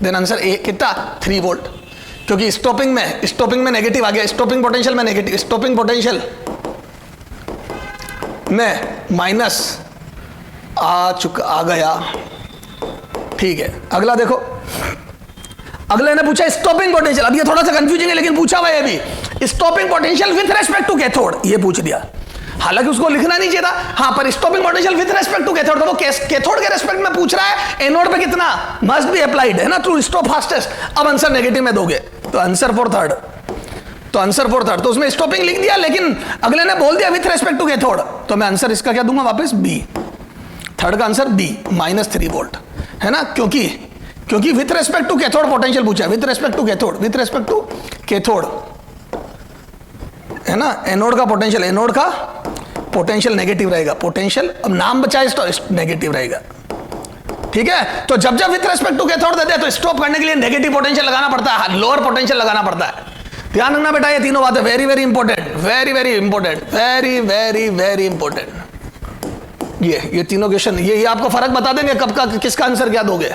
देन आंसर ए कितना 3 वोल्ट, क्योंकि स्टॉपिंग में नेगेटिव आ गया, स्टॉपिंग पोटेंशियल में नेगेटिव, स्टॉपिंग पोटेंशियल में माइनस आ गया। ठीक है, अगला देखो, अगले ने पूछा स्टॉपिंग पोटेंशियल, अब ये थोड़ा सा कंफ्यूजिंग है लेकिन पूछा हुआ है अभी, stopping potential with respect to cathode, ये पूछ दिया, हालांकि उसको लिखना नहीं चाहिए था, हाँ पर stopping potential with respect to cathode, तो वो कैथोड के रेस्पेक्ट में पूछ रहा है, एनोड पे कितना मस्ट बी अप्लाइड है ना टू स्टॉप फास्टेस्ट। अब आंसर नेगेटिव में दोगे तो आंसर फॉर थर्ड, तो आंसर फॉर थर्ड, तो उसमें स्टॉपिंग लिख दिया लेकिन अगले ने बोल दिया विथ रेस्पेक्ट टू कैथोड, तो मैं आंसर इसका क्या दूंगा वापस बी, थर्ड का आंसर बी -3 वोल्ट है ना, क्योंकि with respect to cathode potential पूछा, with respect to cathode, with respect to cathode है ना, एनोड का पोटेंशियल नेगेटिव रहेगा, पोटेंशियल अब नाम बचाए तो नेगेटिव रहेगा, ठीक है, तो जब जब विथ रेस्पेक्ट टू कैथोड देते हैं तो स्टॉप करने के लिए नेगेटिव पोटेंशियल लगाना पड़ता है, लोअर पोटेंशियल लगाना पड़ता है। ध्यान रखना बेटा, ये तीनों बातें very very important, very very important, very very very important. ये तीनों क्वेश्चन ये आपको फर्क बता देंगे कब का किसका आंसर क्या दोगे।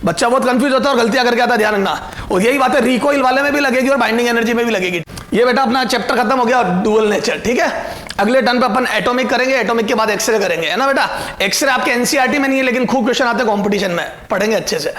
बच्चा बहुत कंफ्यूज होता है और गलतियां करके आता है, ध्यान रखना। और यही बातें रिकॉइल वाले में भी लगेगी और बाइंडिंग एनर्जी में भी लगेगी। ये बेटा अपना चैप्टर खत्म हो गया और डुअल नेचर, ठीक है। अगले टर्न पे अपन एटॉमिक करेंगे, एटॉमिक के बाद एक्सरे करेंगे, है ना बेटा। एक्सरे आपके एनसीईआरटी में नहीं है लेकिन खूब क्वेश्चन आते हैं कॉम्पिटिशन में, पढ़ेंगे अच्छे से।